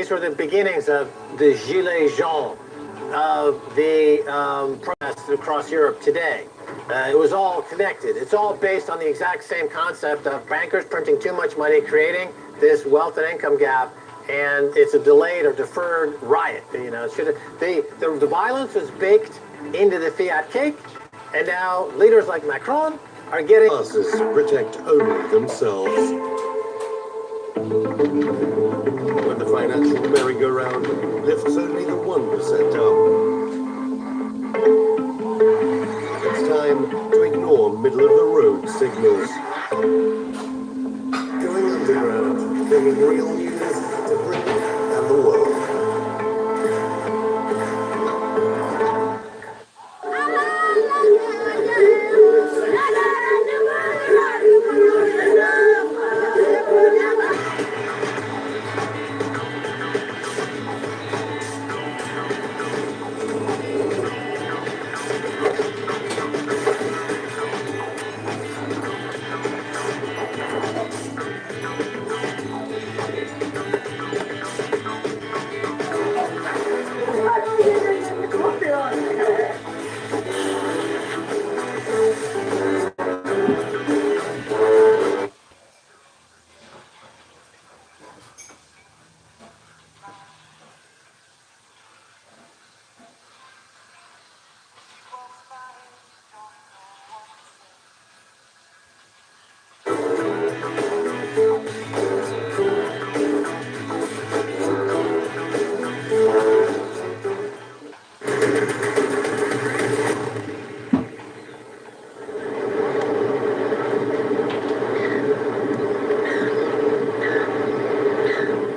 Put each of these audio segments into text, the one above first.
These were the beginnings of the Gilets jaunes, of the protests across Europe today. It was all connected. It's all based on the exact same concept of bankers printing too much money, creating this wealth and income gap, and it's a delayed or deferred riot. You know, the violence was baked into the fiat cake, and now leaders like Macron are getting classes protect only themselves. When the financial merry-go-round lifts only the 1% up. It's time to ignore middle-of-the-road signals. Going underground, bringing real news to Britain and the world.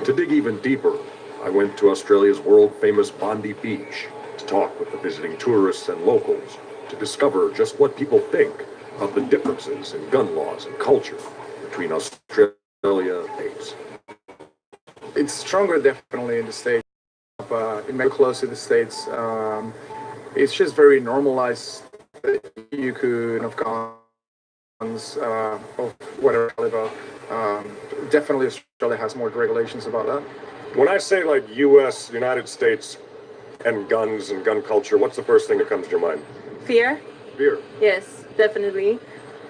To dig even deeper, I went to Australia's world-famous Bondi Beach to talk with the visiting tourists and locals to discover just what people think of the differences in gun laws and culture between Australia and states. It's stronger definitely in the States. It may be close to the States. It's just very normalized that you could have guns of whatever caliber. Definitely Australia has more regulations about that. When I say like U.S., United States, and guns and gun culture, what's the first thing that comes to your mind? Fear? Fear. Yes, definitely.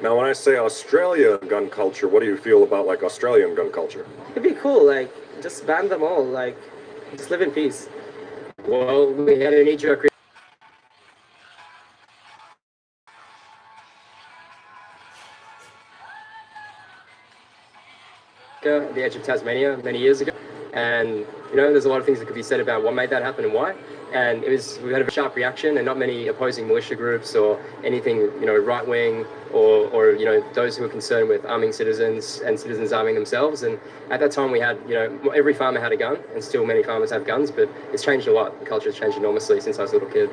Now, when I say Australia gun culture, what do you feel about like Australian gun culture? It'd be cool, like, just ban them all, like, just live in peace. Well, we had a knee-jerk at the edge of Tasmania many years ago, and you know, there's a lot of things that could be said about what made that happen and why. And we had a sharp reaction, and not many opposing militia groups or anything, you know, right wing or you know, those who were concerned with arming citizens and citizens arming themselves. And at that time, we had, you know, every farmer had a gun, and still many farmers have guns, but it's changed a lot. The culture has changed enormously since I was a little kid.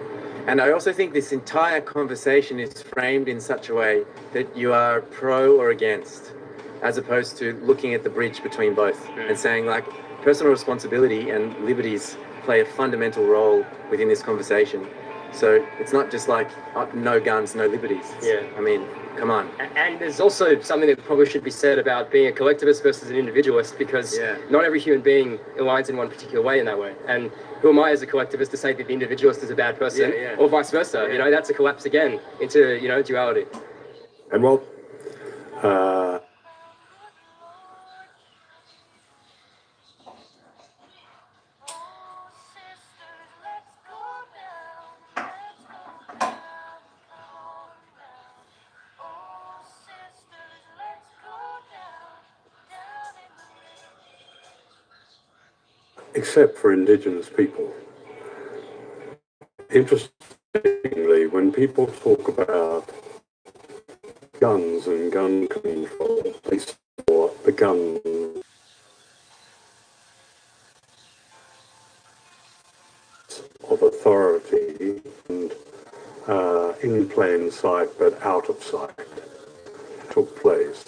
And I also think this entire conversation is framed in such a way that you are pro or against, as opposed to looking at the bridge between both and saying, like, personal responsibility and liberties play a fundamental role within this conversation. So it's not just like, no guns, no liberties. Yeah. I mean, come on. And there's also something that probably should be said about being a collectivist versus an individualist, because not every human being aligns in one particular way in that way. And who am I as a collectivist to say that the individualist is a bad person, or vice versa? You know, that's a collapse again into, you know, duality. And well, except for Indigenous people. Interestingly, when people talk about guns and gun control, they saw the gun of authority and in plain sight but out of sight took place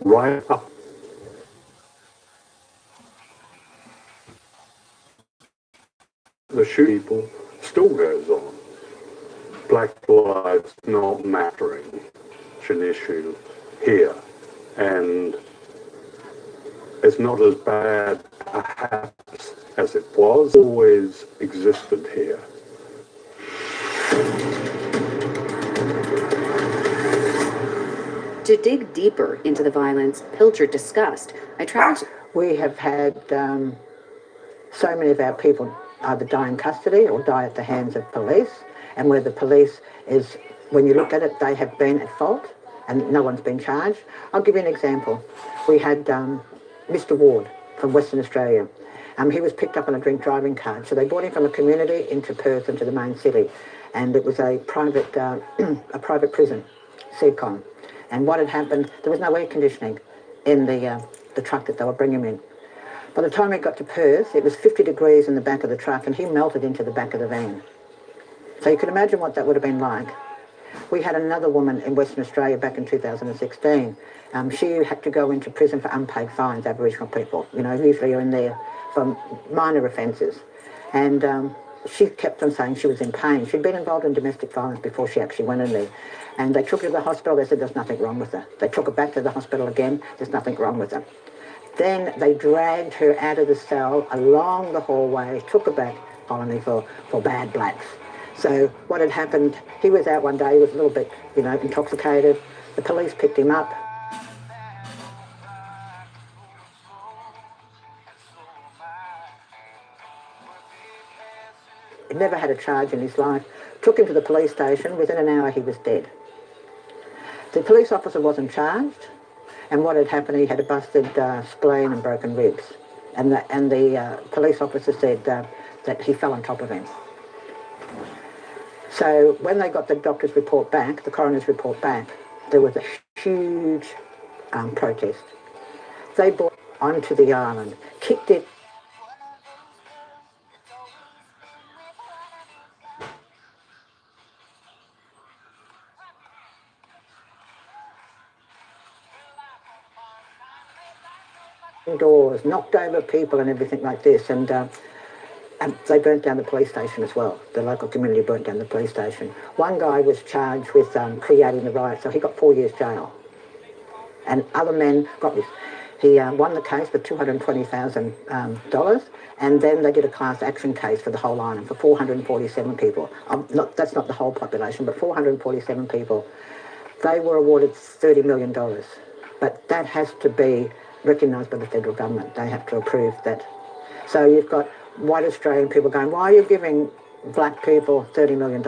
right up the shooting people still goes on. Black lives not mattering. It's an issue here. And It's not as bad, perhaps, as it was. Always existed here. To dig deeper into the violence Pilcher discussed, I traveled. We have had so many of our people either die in custody or die at the hands of police, and where the police is, when you look at it, they have been at fault and no one's been charged. I'll give you an example. We had Mr. Ward from Western Australia. He was picked up on a drink driving card, so they brought him from a community into Perth, into the main city, and it was a private a private prison, CEDCON. And what had happened, there was no air conditioning in the truck that they were bringing him in. By the time he got to Perth, it was 50 degrees in the back of the truck and he melted into the back of the van. So you can imagine what that would have been like. We had another woman in Western Australia back in 2016. She had to go into prison for unpaid fines, Aboriginal people. You know, usually you're in there for minor offences. And she kept on saying she was in pain. She'd been involved in domestic violence before she actually went in there. And they took her to the hospital. They said there's nothing wrong with her. They took her back to the hospital again. There's nothing wrong with her. Then they dragged her out of the cell along the hallway, took her back colony for bad blacks. So what had happened, he was out one day, he was a little bit, you know, intoxicated. The police picked him up. He'd never had a charge in his life. Took him to the police station. Within an hour, he was dead. The police officer wasn't charged, and what had happened, he had a busted spleen and broken ribs. And the police officer said that he fell on top of him. So when they got the doctor's report back, the coroner's report back, there was a huge protest. They brought onto the island, kicked it. Doors, knocked over people and everything like this, and they burnt down the police station as well. The local community burnt down the police station. One guy was charged with creating the riot, so he got 4 years jail. And other men got this. He won the case for $220,000, and then they did a class action case for the whole island for 447 people. That's not the whole population, but 447 people. They were awarded $30 million, but that has to be recognised by the federal government. They have to approve that. So you've got white Australian people going, why are you giving black people $30 million?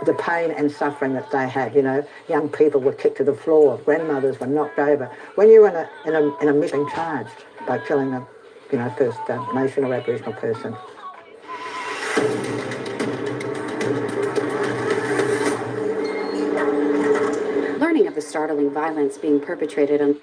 The pain and suffering that they had, you know, young people were kicked to the floor, grandmothers were knocked over. When you're in a mission charged by killing a, you know, First Nation or Aboriginal person. Learning of the startling violence being perpetrated on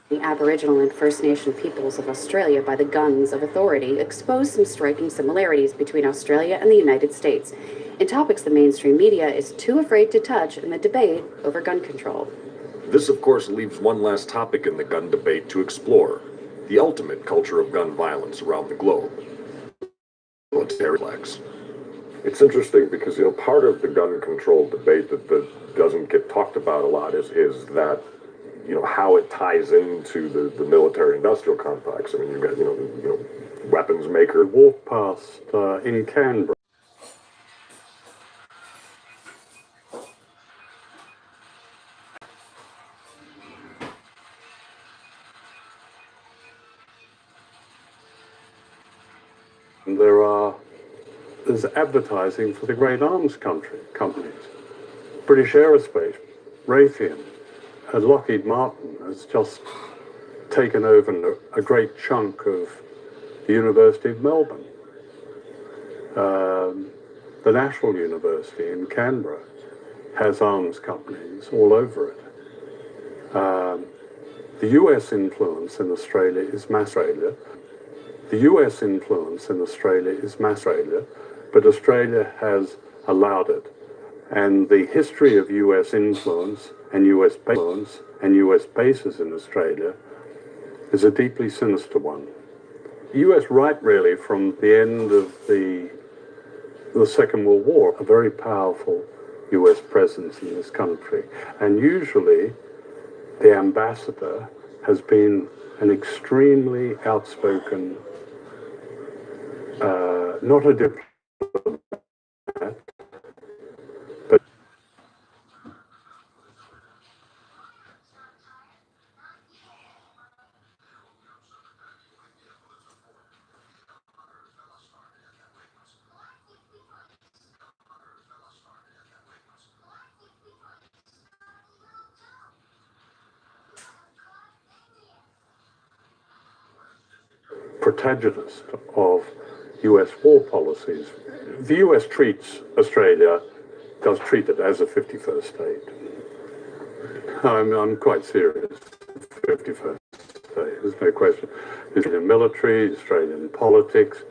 the Aboriginal and First Nation peoples of Australia by the guns of authority exposed some striking similarities between Australia and the United States in topics the mainstream media is too afraid to touch in the debate over gun control. This, of course, leaves one last topic in the gun debate to explore: the ultimate culture of gun violence around the globe. Military flags. It's interesting because, you know, part of the gun control debate that doesn't get talked about a lot is that, you know, how it ties into the military-industrial complex. I mean, you've got, you know, weapons maker. Walk past in Canberra. There's advertising for the great arms companies. British Aerospace, Raytheon, and Lockheed Martin has just taken over a great chunk of the University of Melbourne. The National University in Canberra has arms companies all over it. The US influence in Australia is mass failure. The US influence in Australia is mass failure, but Australia has allowed it. And the history of US influence and US bases in Australia is a deeply sinister one. The US right, really, from the end of the Second World War, a very powerful US presence in this country. And usually the ambassador has been an extremely outspoken, not a diplomat, but protagonist of US war policies. The US does treat it as a 51st state. I'm quite serious. 51st state, there's no question. Australian military, Australian politics,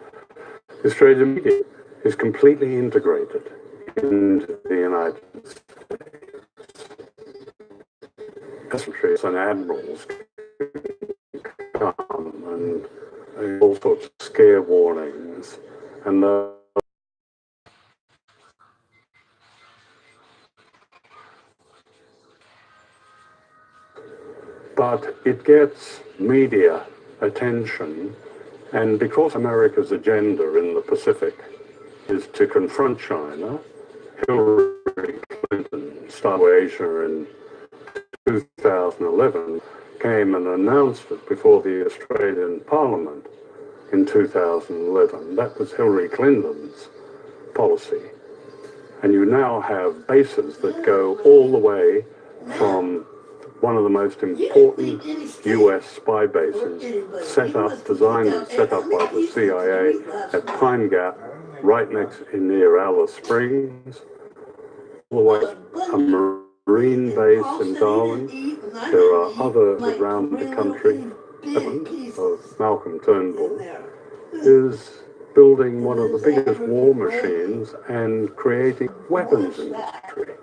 Australian media is completely integrated into the United States. And admirals come and all sorts of scare warnings and but it gets media attention, and because America's agenda in the Pacific is to confront China, Hillary Clinton, Star Asia in 2011, came and announced it before the Australian Parliament in 2011. That was Hillary Clinton's policy. And you now have bases that go all the way from one of the most important US spy bases designed and set up by the CIA at Pine Gap, right near Alice Springs, all the way to a Marine base in Darwin. There are others around the country. Of Malcolm Turnbull is building one of the biggest war machines and creating weapons industry.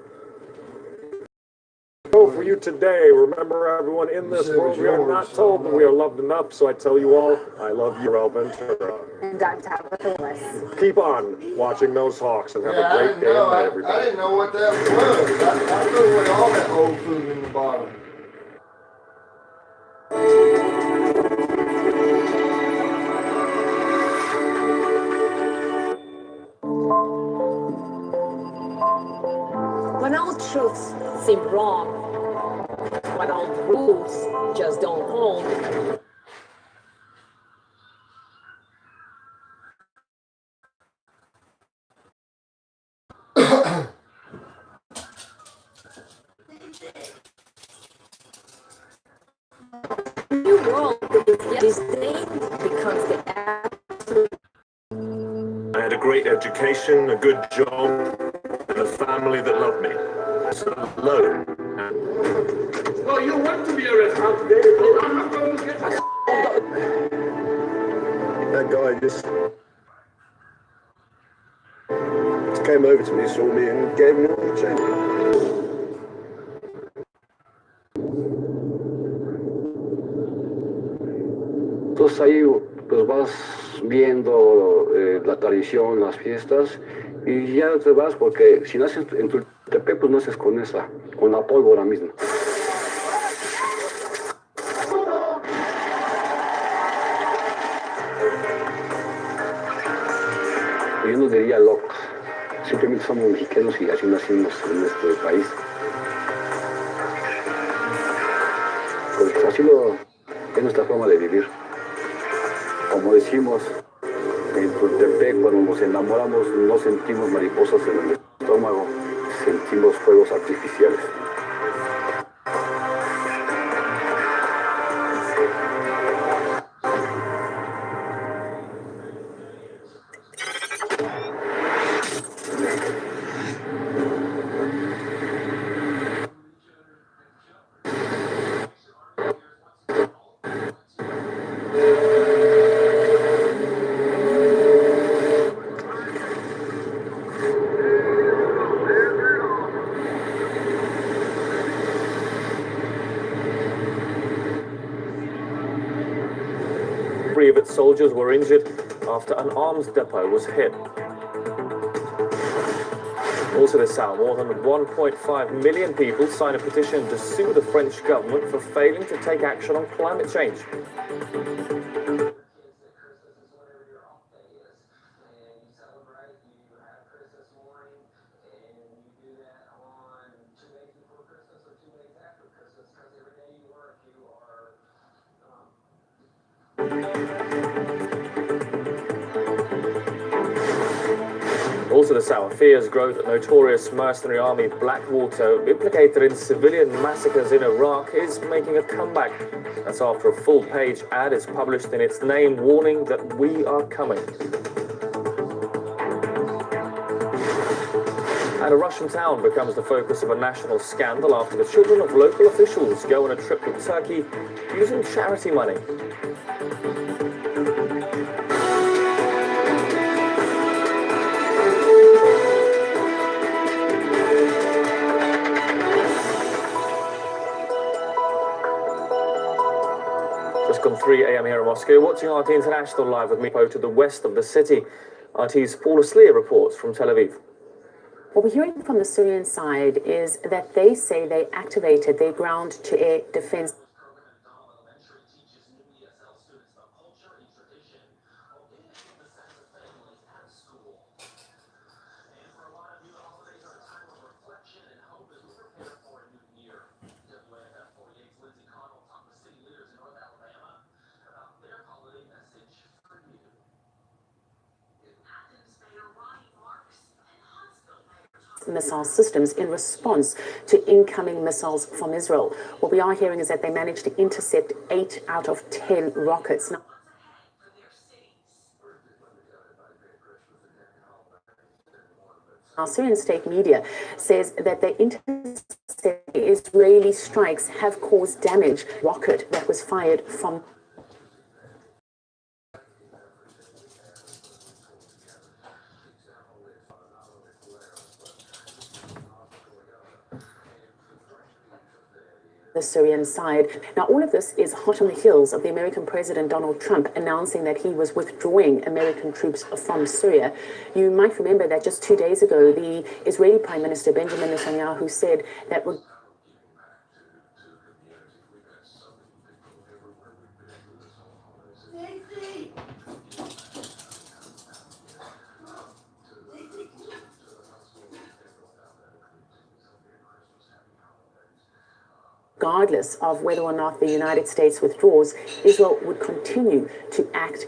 So for you today, remember everyone, in this world we are not told that we are loved enough, so I tell you all, I love you, Al Ventura. And I'm Tabitha Willis. Keep on watching those Hawks and have a great day and night, everybody. I didn't know what that was. I threw away all that old food in the bottom. When all truths seem wrong, when all rules just don't hold, the new world disdain becomes the absolute. I had a great education, a good job, and a family that loved me. So alone. Well, you want to be arrested today, but I'm not going to get that guy just came over to me, saw me, and gave me all the change. Entonces ahí pues vas viendo la tradición, las fiestas, y ya te vas porque si naces en Tultepec, pues naces con la pólvora misma. Yo no diría locos, simplemente somos mexicanos y así nacimos en este país. Pues así es nuestra forma de vivir. Como decimos, en Tultepec, cuando nos enamoramos, no sentimos mariposas en el estómago, sentimos fuegos artificiales. soldiers were injured after an arms depot was hit. Also this hour, more than 1.5 million people signed a petition to sue the French government for failing to take action on climate change. Also this hour, fears grow that notorious mercenary army Blackwater, implicated in civilian massacres in Iraq, is making a comeback. That's after a full-page ad is published in its name warning that we are coming. And a Russian town becomes the focus of a national scandal after the children of local officials go on a trip to Turkey using charity money. Just gone 3 a.m. here in Moscow, watching RT International live with me to the west of the city. RT's Paula Sleer reports from Tel Aviv. What we're hearing from the Syrian side is that they say they activated their ground-to-air defense. Missile systems in response to incoming missiles from Israel. What we are hearing is that they managed to intercept 8 out of 10 rockets. Now, Syrian state media says that the intercepted Israeli strikes have caused damage. Rocket that was fired from the Syrian side. Now, all of this is hot on the heels of the American President Donald Trump announcing that he was withdrawing American troops from Syria. You might remember that just 2 days ago, the Israeli Prime Minister Benjamin Netanyahu said that regardless of whether or not the United States withdraws, Israel would continue to act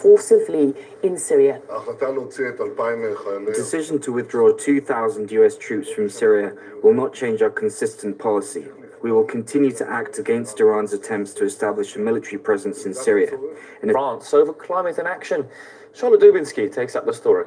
forcibly in Syria. The decision to withdraw 2,000 US troops from Syria will not change our consistent policy. We will continue to act against Iran's attempts to establish a military presence in Syria. And France over climate inaction. Charlotte Dubinsky takes up the story.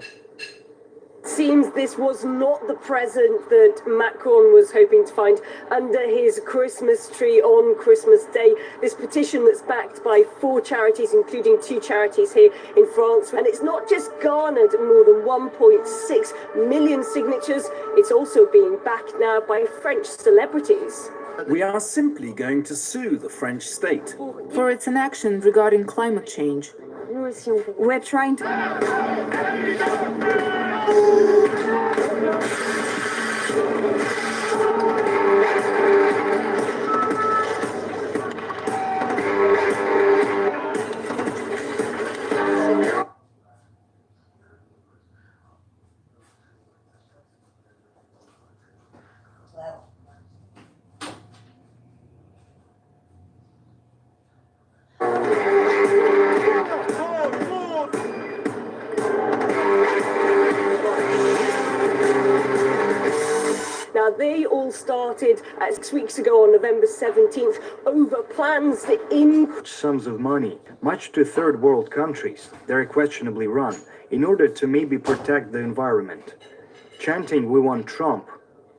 Seems this was not the present that Macron was hoping to find under his Christmas tree on Christmas Day. This petition that's backed by 4 charities, including 2 charities here in France. And it's not just garnered more than 1.6 million signatures, it's also being backed now by French celebrities. We are simply going to sue the French state for its inaction regarding climate change. We're trying to... Now, they all started 6 weeks ago on November 17th over plans to increase sums of money, much to third world countries, very questionably run, in order to maybe protect the environment. Chanting "we want Trump"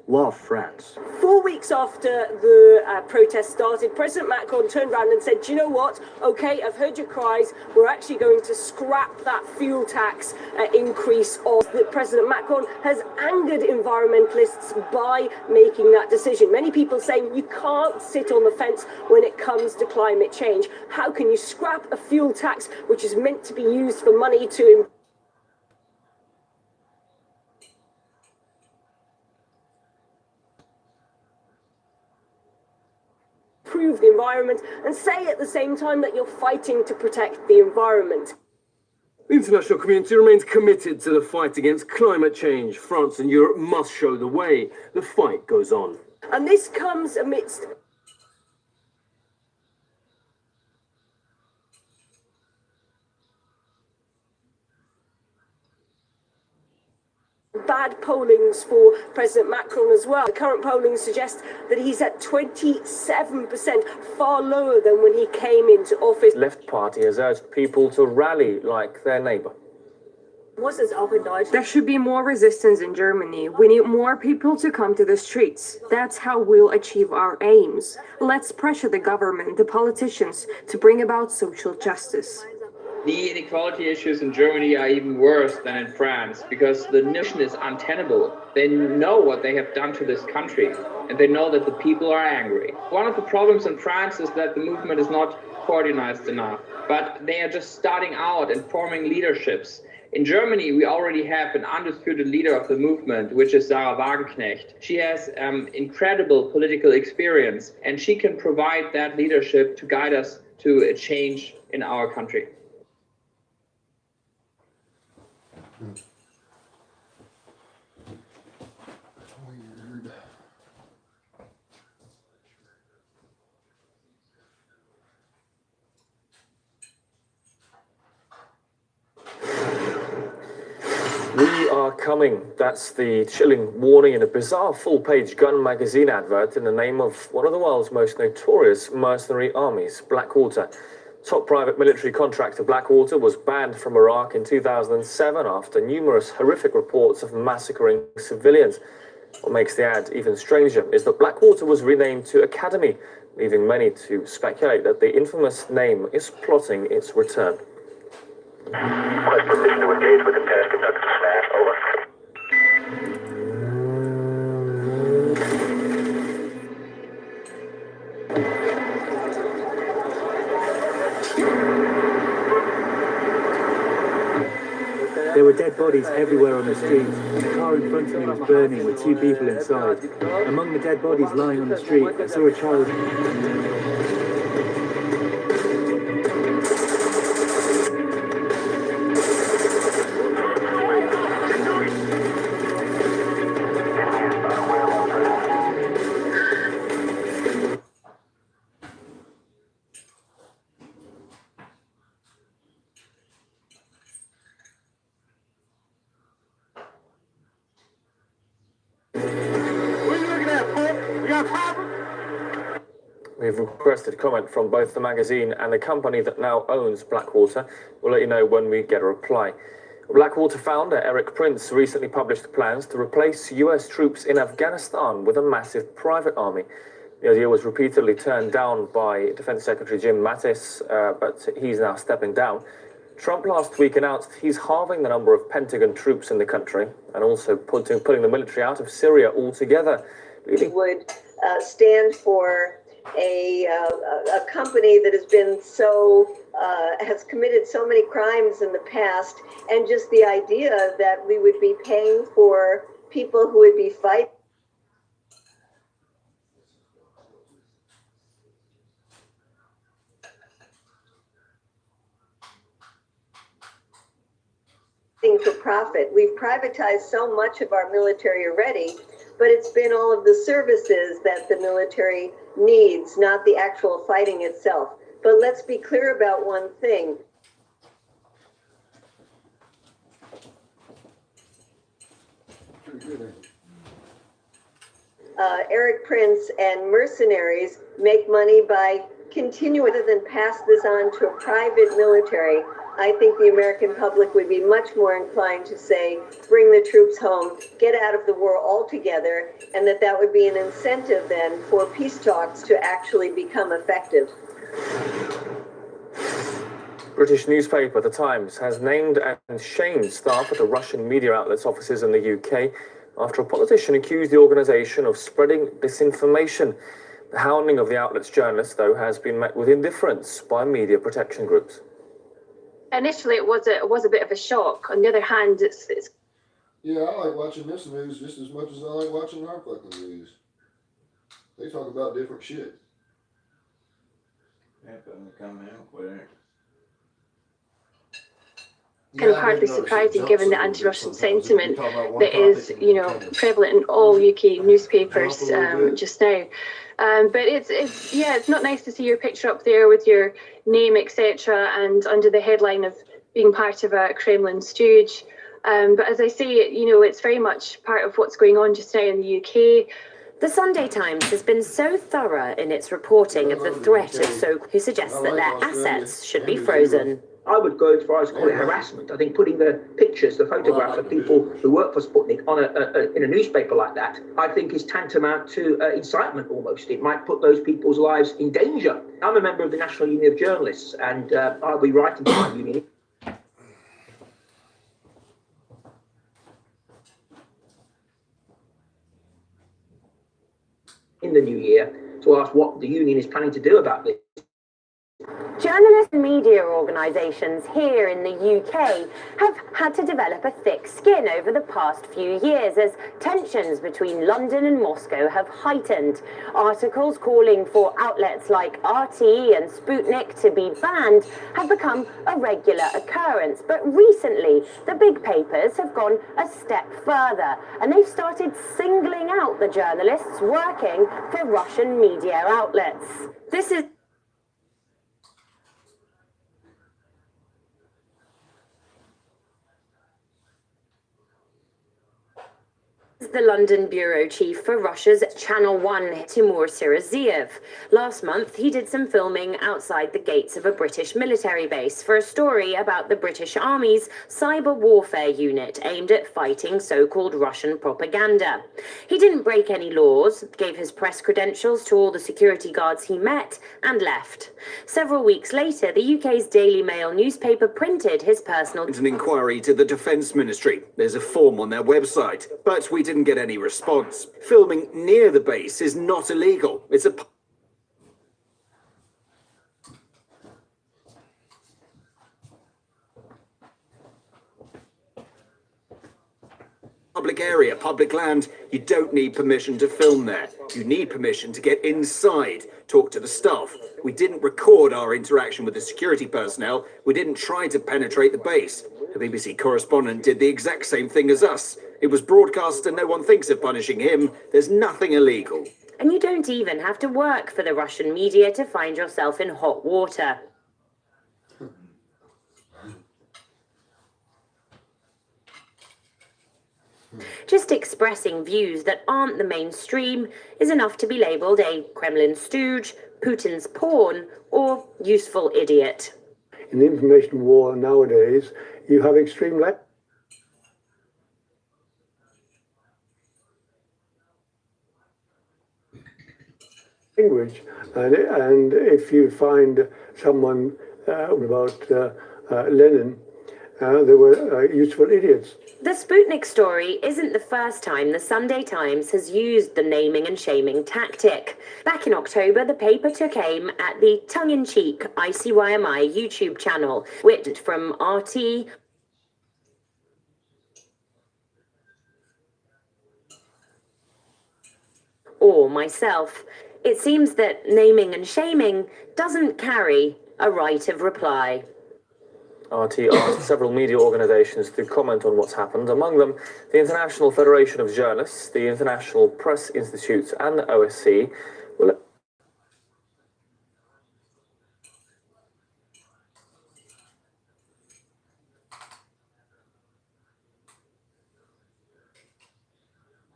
love France. 4 weeks after the protest started, President Macron turned around and said, do you know what? Okay, I've heard your cries. We're actually going to scrap that fuel tax increase. That President Macron has angered environmentalists by making that decision. Many people saying you can't sit on the fence when it comes to climate change. How can you scrap a fuel tax which is meant to be used for money to improve the environment and say at the same time that you're fighting to protect the environment? The international community remains committed to the fight against climate change. France and Europe must show the way. The fight goes on. And this comes amidst bad pollings for President Macron as well. The current polling suggests that he's at 27%, far lower than when he came into office. Left Party has urged people to rally like their neighbour. There should be more resistance in Germany. We need more people to come to the streets. That's how we'll achieve our aims. Let's pressure the government, the politicians, to bring about social justice. The inequality issues in Germany are even worse than in France because the nation is untenable. They know what they have done to this country and they know that the people are angry. One of the problems in France is that the movement is not coordinated enough, but they are just starting out and forming leaderships. In Germany, we already have an undisputed leader of the movement, which is Sarah Wagenknecht. She has incredible political experience and she can provide that leadership to guide us to a change in our country. We are coming. That's the chilling warning in a bizarre full-page gun magazine advert in the name of one of the world's most notorious mercenary armies, Blackwater. Top private military contractor Blackwater was banned from Iraq in 2007 after numerous horrific reports of massacring civilians. What makes the ad even stranger is that Blackwater was renamed to Academy, leaving many to speculate that the infamous name is plotting its return. Request permission to engage with intent conduct a smash. Over. There were dead bodies everywhere on the street, and the car in front of me was burning with 2 people inside. Among the dead bodies lying on the street, I saw a child. We've requested comment from both the magazine and the company that now owns Blackwater. We'll let you know when we get a reply. Blackwater founder Eric Prince recently published plans to replace US troops in Afghanistan with a massive private army. The idea was repeatedly turned down by Defense Secretary Jim Mattis, but he's now stepping down. Trump last week announced he's halving the number of Pentagon troops in the country and also putting the military out of Syria altogether. Would stand for a company that has been so has committed so many crimes in the past, and just the idea that we would be paying for people who would be fighting for profit. We've privatized so much of our military already, but it's been all of the services that the military needs, not the actual fighting itself. But let's be clear about one thing. Eric Prince and mercenaries make money by continuing, rather than pass this on to a private military. I think the American public would be much more inclined to say, bring the troops home, get out of the war altogether, and that would be an incentive then for peace talks to actually become effective. British newspaper The Times has named and shamed staff at the Russian media outlet's offices in the UK after a politician accused the organisation of spreading disinformation. The hounding of the outlet's journalists, though, has been met with indifference by media protection groups. Initially, it was a bit of a shock. On the other hand, it's yeah, I like watching this news just as much as I like watching our fucking news. They talk about different shit. kind of hardly surprising given the anti-Russian sentiment that is, prevalent in all UK newspapers just now. But it's not nice to see your picture up there with your name, etc., and under the headline of being part of a Kremlin stooge. But as I say, it's very much part of what's going on just now in the UK. The Sunday Times has been so thorough in its reporting of the threat of who suggests that their assets should be frozen. I would go as far as call it harassment. I think putting the pictures, the photographs of people who work for Sputnik on in a newspaper like that, I think is tantamount to incitement almost. It might put those people's lives in danger. I'm a member of the National Union of Journalists, and I'll be writing to my union. In the new year, to ask what the union is planning to do about this. Journalist and media organisations here in the UK have had to develop a thick skin over the past few years as tensions between London and Moscow have heightened. Articles calling for outlets like RT and Sputnik to be banned have become a regular occurrence. But recently, the big papers have gone a step further and they've started singling out the journalists working for Russian media outlets. This is the London bureau chief for Russia's Channel 1, Timur Siraziev. Last month, he did some filming outside the gates of a British military base for a story about the British Army's cyber warfare unit aimed at fighting so-called Russian propaganda. He didn't break any laws, gave his press credentials to all the security guards he met, and left. Several weeks later, the UK's Daily Mail newspaper printed his personal... An inquiry to the Defence Ministry. There's a form on their website, but we didn't get any response. Filming near the base is not illegal. It's a public area, public land. You don't need permission to film there. You need permission to get inside, talk to the staff. We didn't record our interaction with the security personnel. We didn't try to penetrate the base. The BBC correspondent did the exact same thing as us. It was broadcast and no one thinks of punishing him. There's nothing illegal. And you don't even have to work for the Russian media to find yourself in hot water. Just expressing views that aren't the mainstream is enough to be labelled a Kremlin stooge, Putin's pawn, or useful idiot. In the information war nowadays, you have extreme language, and if you find someone about Lenin, they were useful idiots. The Sputnik story isn't the first time the Sunday Times has used the naming and shaming tactic. Back in October, the paper took aim at the tongue-in-cheek ICYMI YouTube channel, which from RT or myself. It seems that naming and shaming doesn't carry a right of reply. RT asked several media organisations to comment on what's happened, among them the International Federation of Journalists, the International Press Institute and the OSCE.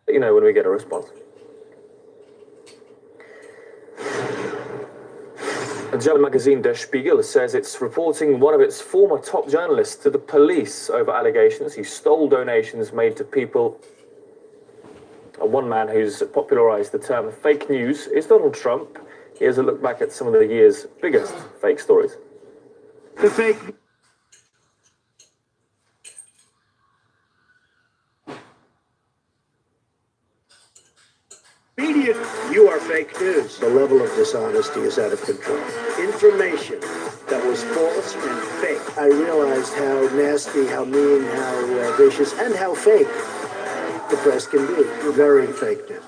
When we get a response. And German magazine Der Spiegel says it's reporting one of its former top journalists to the police over allegations he stole donations made to people. One man who's popularized the term fake news is Donald Trump. Here's a look back at some of the year's biggest fake stories. The fake media. You are fake news. The level of dishonesty is out of control. Information that was false and fake. I realized how nasty, how mean, how vicious, and how fake the press can be. Very fake news.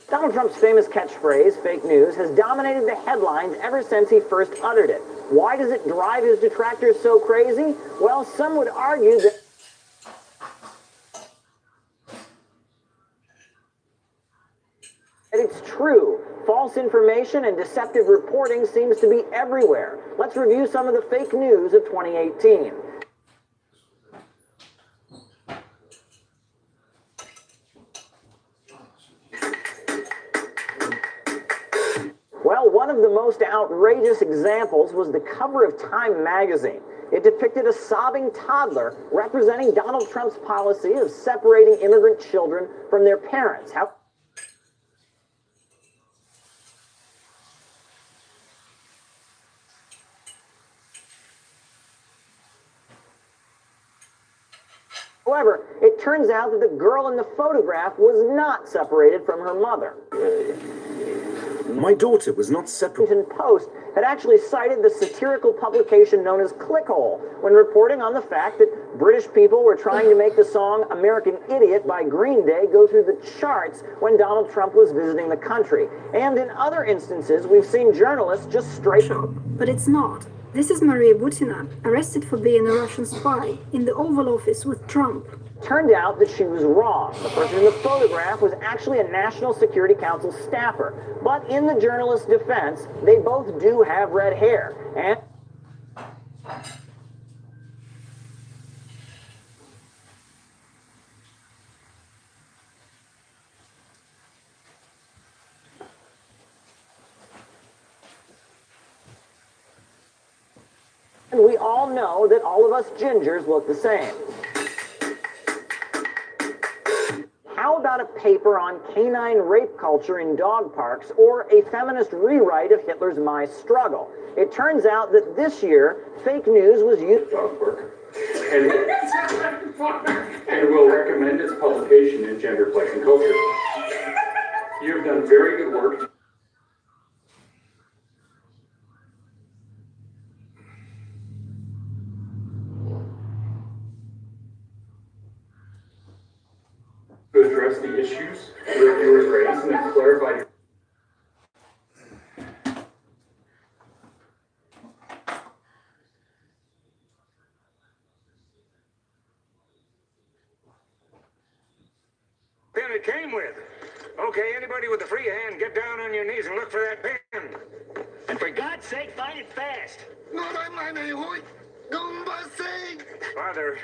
Donald Trump's famous catchphrase, fake news, has dominated the headlines ever since he first uttered it. Why does it drive his detractors so crazy? Well, some would argue that it's true. False information and deceptive reporting seems to be everywhere. Let's review some of the fake news of 2018. Well, one of the most outrageous examples was the cover of Time magazine. It depicted a sobbing toddler representing Donald Trump's policy of separating immigrant children from their parents. However, it turns out that the girl in the photograph was not separated from her mother. My daughter was not separated. The Washington Post had actually cited the satirical publication known as Clickhole when reporting on the fact that British people were trying to make the song American Idiot by Green Day go through the charts when Donald Trump was visiting the country. And in other instances, we've seen journalists just straight up. But it's not. This is Maria Butina, arrested for being a Russian spy in the Oval Office with Trump. Turned out that she was wrong. The person in the photograph was actually a National Security Council staffer. But in the journalist's defense, they both do have red hair. And we all know that all of us gingers look the same. How about a paper on canine rape culture in dog parks or a feminist rewrite of Hitler's My Struggle? It turns out that this year, fake news was used. And will recommend its publication in Gender, Place, and Culture. You've done very good work. To address the issues reviewers raised and have clarified. Pen it came with. Okay, anybody with a free hand, get down on your knees and look for that pen. And for God's sake, find it fast. Father,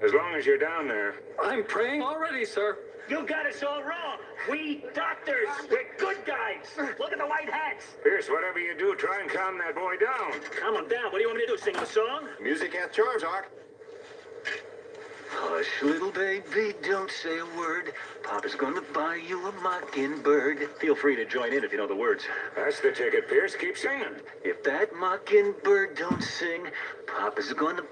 as long as you're down there. I'm praying already, sir. You got us all wrong. We doctors, we're good guys. Look at the white hats. Pierce, whatever you do, try and calm that boy down. Calm him down. What do you want me to do, sing him a song? Music at yours, Ark. Hush, little baby, don't say a word. Papa's gonna buy you a mockingbird. Feel free to join in if you know the words. That's the ticket, Pierce. Keep singing. If that mockingbird don't sing, Papa's gonna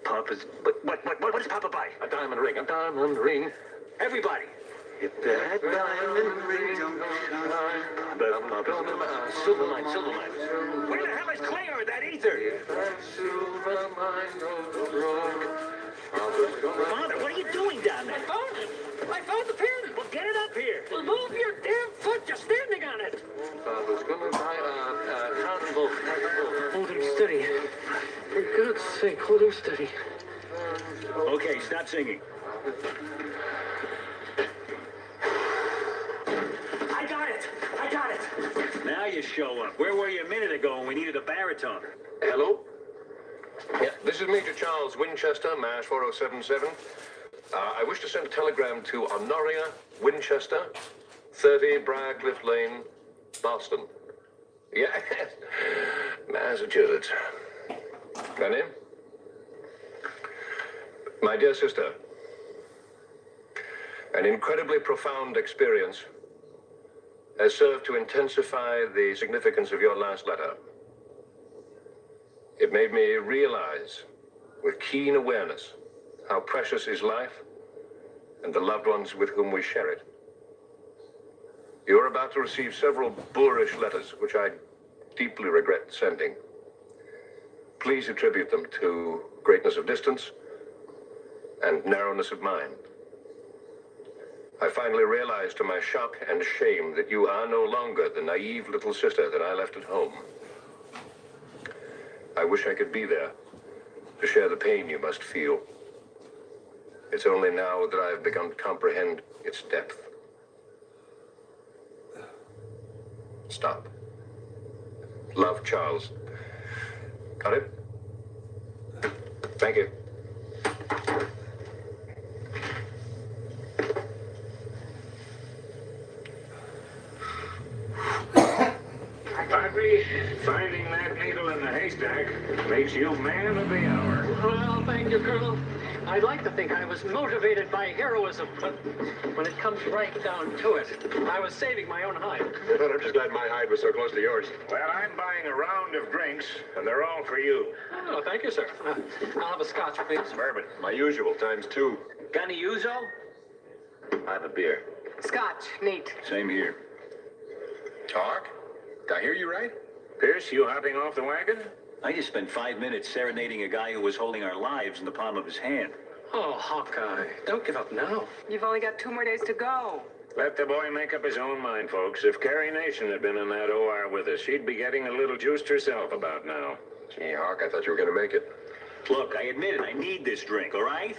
Papa's... What does Papa buy? A diamond ring. Everybody. If that diamond ring don't shine, Papa's Silver line. Where the hell is Clay or that ether? If that silver mine goes wrong, Father, what are you doing down there? I found the pen. Well, get it up here. Well, move your damn foot. You're standing on it. Papa's gonna buy a cannonball. Hold him steady. For God's sake, hold him steady. Okay, stop singing. I got it. Now you show up. Where were you a minute ago when we needed a baritone? Hello? Yeah, this is Major Charles Winchester, MASH 4077. I wish to send a telegram to Honoria Winchester, 30 Briarcliff Lane, Boston. Yeah, Massachusetts. Your name? My dear sister, an incredibly profound experience has served to intensify the significance of your last letter. It made me realize with keen awareness how precious is life and the loved ones with whom we share it. You are about to receive several boorish letters, which I deeply regret sending. Please attribute them to greatness of distance and narrowness of mind. I finally realized to my shock and shame that you are no longer the naive little sister that I left at home. I wish I could be there to share the pain you must feel. It's only now that I have begun to comprehend its depth. Stop. Love, Charles. Got it? Thank you. Bugsy, finding that needle in the haystack makes you man of the hour. Well, thank you, Colonel. I'd like to think I was motivated by heroism, but when it comes right down to it, I was saving my own hide. But I'm just glad my hide was so close to yours. Well, I'm buying a round of drinks, and they're all for you. Oh, thank you, sir. I'll have a scotch, please. Bourbon, my usual, ×2. Got any ouzo? I have a beer. Scotch, neat. Same here. Talk? Did I hear you right? Pierce, you hopping off the wagon? I just spent 5 minutes serenading a guy who was holding our lives in the palm of his hand. Oh, Hawkeye, don't give up now. You've only got 2 more days to go. Let the boy make up his own mind, folks. If Carrie Nation had been in that OR with us, she'd be getting a little juiced herself about now. Gee, Hawk, I thought you were going to make it. Look, I admit it. I need this drink, all right?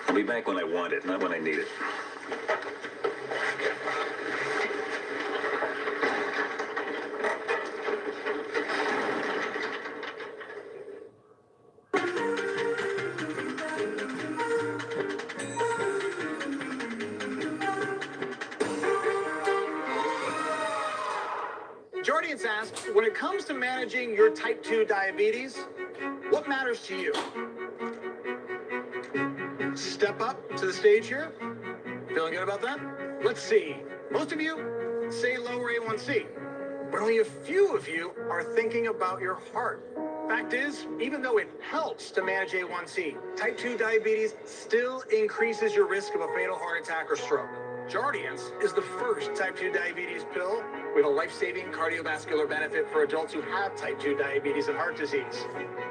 I'll be back when I want it, not when I need it. Jordians asks, when it comes to managing your type 2 diabetes, what matters to you? Step up to the stage here. Feeling good about that? Let's see. Most of you say lower A1C, but only a few of you are thinking about your heart. Fact is, even though it helps to manage A1C, type 2 diabetes still increases your risk of a fatal heart attack or stroke. Jardiance is the first type 2 diabetes pill with a life-saving cardiovascular benefit for adults who have type 2 diabetes and heart disease.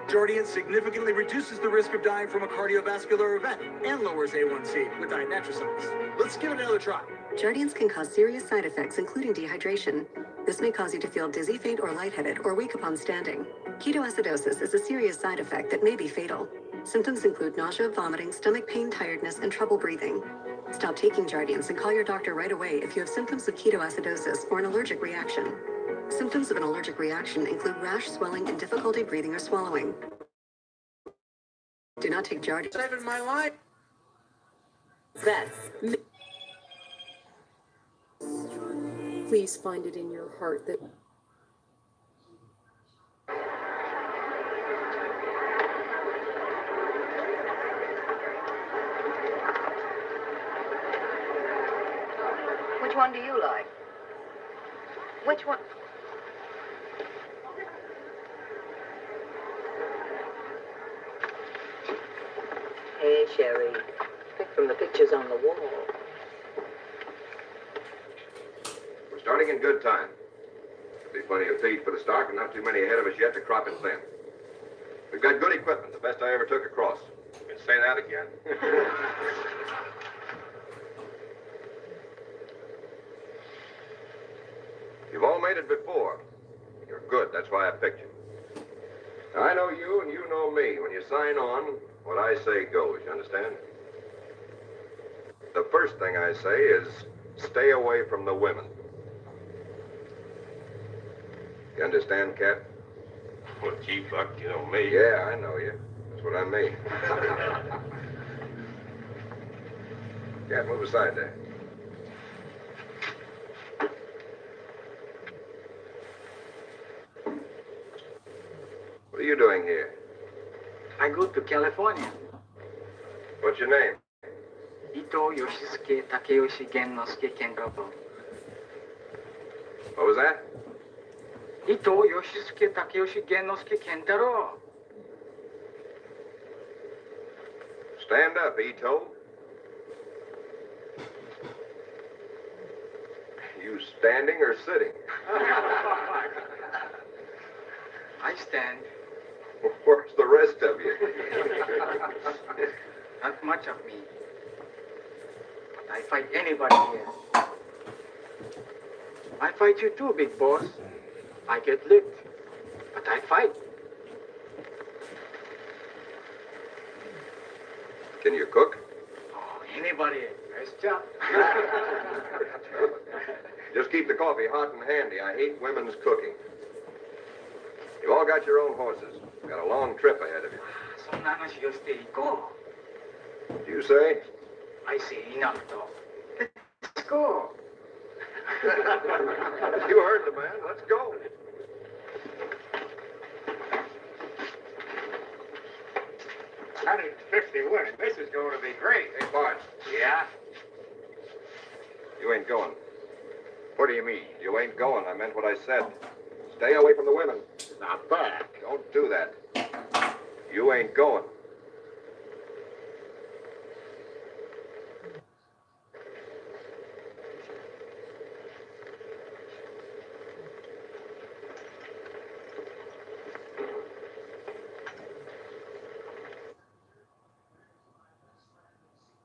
Jardiance significantly reduces the risk of dying from a cardiovascular event and lowers A1C with diet nitrosamines. Let's give it another try. Jardiance can cause serious side effects, including dehydration. This may cause you to feel dizzy, faint, or lightheaded, or weak upon standing. Ketoacidosis is a serious side effect that may be fatal. Symptoms include nausea, vomiting, stomach pain, tiredness, and trouble breathing. Stop taking Jardiance and call your doctor right away if you have symptoms of ketoacidosis or an allergic reaction. Symptoms of an allergic reaction include rash, swelling, and difficulty breathing or swallowing. Do not take Jardiance. Saving my life. Please find it in your heart that Which one do you like? Which one? Hey, Sherry. Pick from the pictures on the wall. We're starting in good time. There'll be plenty of feed for the stock and not too many ahead of us yet to crop it thin. We've got good equipment, the best I ever took across. You can say that again. You've all made it before. You're good, that's why I picked you. Now, I know you and you know me. When you sign on, what I say goes, you understand? The first thing I say is stay away from the women. You understand, Cat? Well, gee, Buck, you know me. Yeah, I know you. That's what I mean. Can't move aside there. What are you doing here? I go to California. What's your name? Ito Yoshisuke Takeyoshi Gennosuke Kenrobo. What was that? Ito Yoshisuke Takeyoshi Gennosuke Kentaro. Stand up, Ito. You standing or sitting? I stand. Where's the rest of you? Not much of me. But I fight anybody here. I fight you too, big boss. I get licked, but I fight. Can you cook? Oh, anybody. Nice job. Just keep the coffee hot and handy. I hate women's cooking. You've all got your own horses. Got a long trip ahead of you. そんな話をしていこう。 What do you say? I say enough talk. Let's go. You heard the man. Let's go. $150 This is going to be great. Hey, Bart. Yeah? You ain't going. What do you mean? You ain't going. I meant what I said. Stay away from the women. Now back. Don't do that. You ain't going.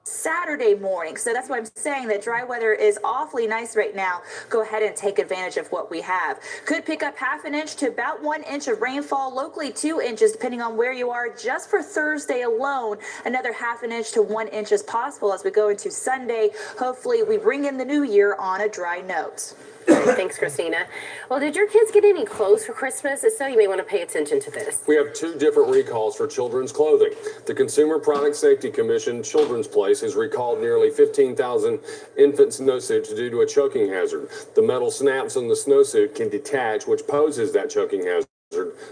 Saturday morning. So that's why I'm saying that dry weather is awfully nice right now. Go ahead and take advantage of what we have. Could pick up half an inch to about 1 inch of rainfall, locally 2 inches, depending on where you are. Just for Thursday alone, another half an inch to 1 inch is possible as we go into Sunday. Hopefully we bring in the new year on a dry note. Thanks, Christina. Well, did your kids get any clothes for Christmas? If so, you may want to pay attention to this. We have 2 different recalls for children's clothing. The Consumer Product Safety Commission Children's Place has recalled nearly 15,000 infant snowsuits due to a choking hazard. The metal snaps on the snowsuit can detach, which poses that choking hazard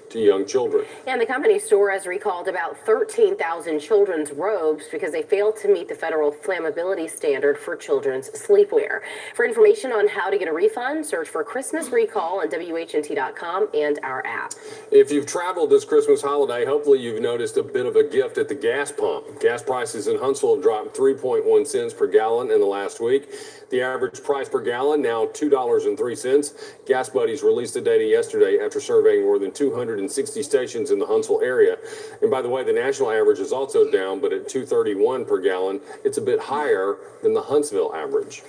to young children. And the company store has recalled about 13,000 children's robes because they failed to meet the federal flammability standard for children's sleepwear. For information on how to get a refund, search for Christmas Recall on WHNT.com and our app. If you've traveled this Christmas holiday, hopefully you've noticed a bit of a gift at the gas pump. Gas prices in Huntsville have dropped 3.1 cents per gallon in the last week. The average price per gallon now $2.03. Gas Buddies released the data yesterday after surveying more than 260 stations in the Huntsville area. And by the way, the national average is also down, but at $2.31 per gallon, it's a bit higher than the Huntsville average.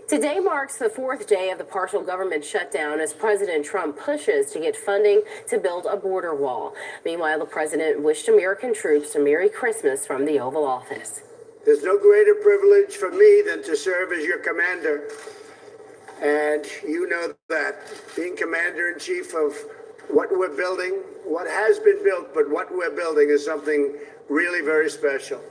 Today marks the 4th day of the partial government shutdown as President Trump pushes to get funding to build a border wall. Meanwhile, the president wished American troops a Merry Christmas from the Oval Office. There's no greater privilege for me than to serve as your commander. And you know that. Being commander-in-chief of what we're building, what has been built, but what we're building is something really very special.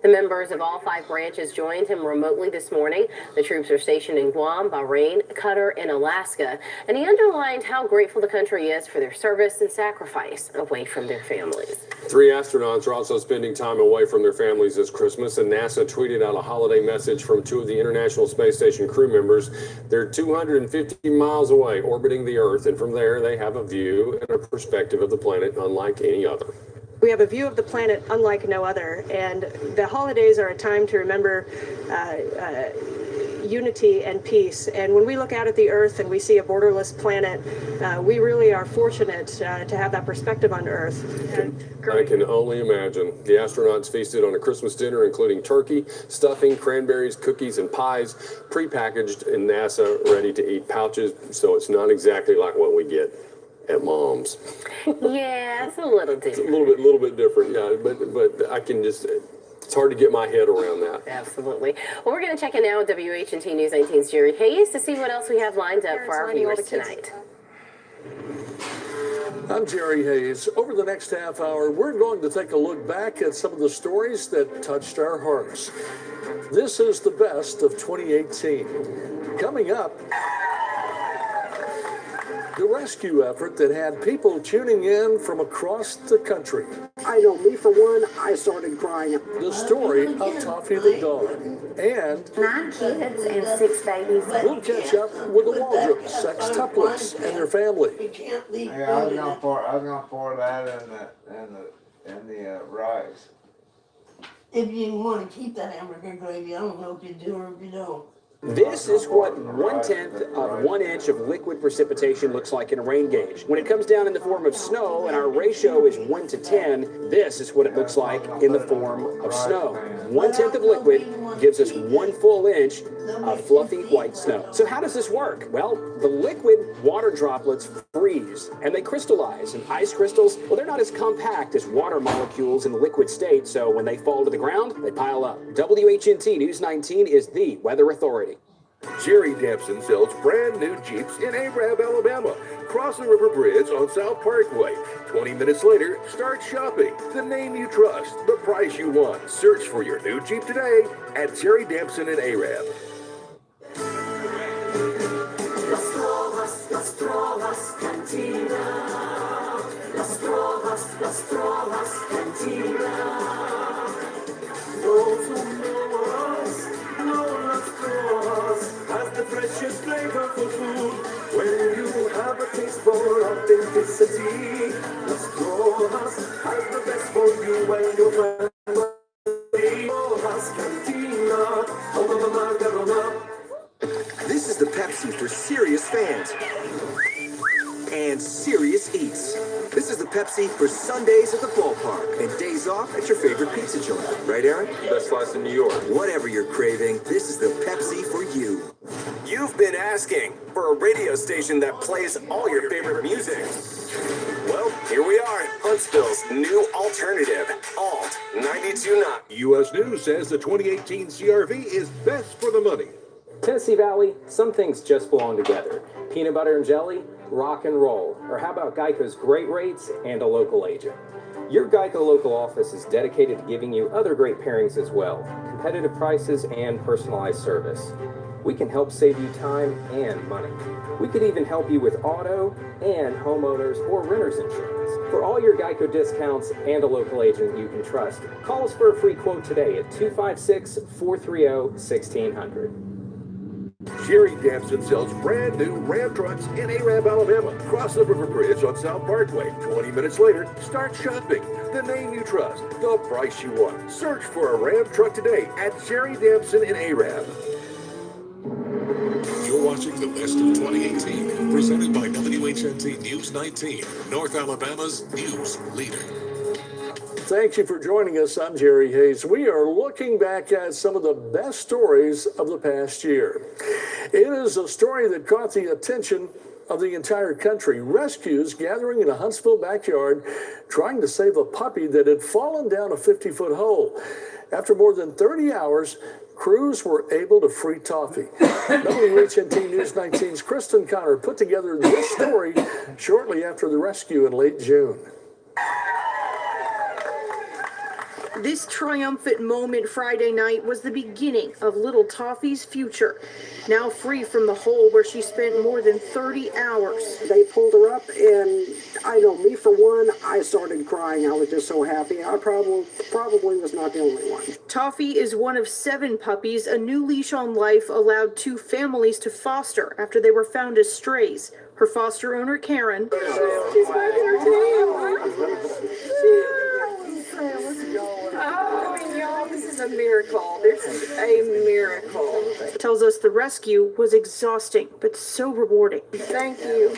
The members of all 5 branches joined him remotely this morning. The troops are stationed in Guam, Bahrain, Qatar, and Alaska. And he underlined how grateful the country is for their service and sacrifice away from their families. 3 astronauts are also spending time away from their families this Christmas, and NASA tweeted out a holiday message from 2 of the International Space Station crew members. They're 250 miles away, orbiting the Earth, and from there they have a view and a perspective of the planet unlike any other. We have a view of the planet unlike no other, and the holidays are a time to remember unity and peace. And when we look out at the Earth and we see a borderless planet, we really are fortunate to have that perspective on Earth. I can only imagine. The astronauts feasted on a Christmas dinner including turkey, stuffing, cranberries, cookies, and pies, prepackaged in NASA-ready-to-eat pouches, so it's not exactly like what we get at Mom's. Yeah, it's a little different. It's a little bit different, yeah, but I can just, it's hard to get my head around that. Absolutely. Well, we're going to check in now with WHNT News 19's Jerry Hayes to see what else we have lined up for our viewers tonight. I'm Jerry Hayes. Over the next half hour, we're going to take a look back at some of the stories that touched our hearts. This is the best of 2018. Coming up, the rescue effort that had people tuning in from across the country. I know, me for one, I started crying. The story of Toffee the dog. And 9 kids and 6 babies. we'll catch up with the Waldrop sextuplets and their family. Yeah, I was gonna pour that in the rice. If you want to keep that hamburger gravy, I don't know if you do or if you don't. This is what 1/10 of 1 inch of liquid precipitation looks like in a rain gauge. When it comes down in the form of snow and our ratio is 1 to 10, this is what it looks like in the form of snow. 1/10 of liquid gives us 1 full inch of fluffy white snow. So how does this work? Well, the liquid water droplets freeze and they crystallize. And ice crystals, well, they're not as compact as water molecules in the liquid state, so when they fall to the ground, they pile up. WHNT News 19 is the weather authority. Jerry Dempson sells brand new Jeeps in Arab, Alabama. Cross the River Bridge on South Parkway. 20 minutes later, start shopping. The name you trust, the price you want. Search for your new Jeep today at Jerry Dempson in Arab. Las Drogas Cantina. Las Drogas Cantina. Those who know us know Las Drogas has the freshest flavor for food. When you have a taste for authenticity, Las Drogas has the best for you and your family. Drogas Cantina, home of the Margarona. This is the Pepsi for serious fans and serious eats. This is the Pepsi for Sundays at the ballpark and days off at your favorite pizza joint. Right, Aaron? Best slice in New York. Whatever you're craving, this is the Pepsi for you. You've been asking for a radio station that plays all your favorite music. Well, here we are, Huntsville's new alternative, Alt 92.9. U.S. News says the 2018 CRV is best for the money. Tennessee Valley, some things just belong together. Peanut butter and jelly, rock and roll. Or how about Geico's great rates and a local agent? Your Geico local office is dedicated to giving you other great pairings as well. Competitive prices and personalized service. We can help save you time and money. We could even help you with auto and homeowners or renters insurance. For all your Geico discounts and a local agent you can trust, call us for a free quote today at 256-430-1600. Jerry Dempson sells brand new Ram trucks in Arab, Alabama. Cross the River Bridge on South Parkway. 20 minutes later, start shopping. The name you trust, the price you want. Search for a Ram truck today at Jerry Dempson in Arab. You're watching the best of 2018, presented by WHNT News 19, North Alabama's news leader. Thank you for joining us. I'm Jerry Hayes. We are looking back at some of the best stories of the past year. It is a story that caught the attention of the entire country. Rescues gathering in a Huntsville backyard trying to save a puppy that had fallen down a 50-foot hole. After more than 30 hours, crews were able to free Toffee. WHNT News 19's Kristen Connor put together this story shortly after the rescue in late June. This triumphant moment Friday night was the beginning of little Toffee's future. Now free from the hole where she spent more than 30 hours. They pulled her up, and I know, me for one, I started crying. I was just so happy. I probably was not the only one. Toffee is one of 7 puppies a new leash on life allowed 2 families to foster after they were found as strays. Her foster owner, Karen. She's working her tail. Oh, y'all, this is a miracle. This is a miracle. Tells us the rescue was exhausting, but so rewarding. Thank you.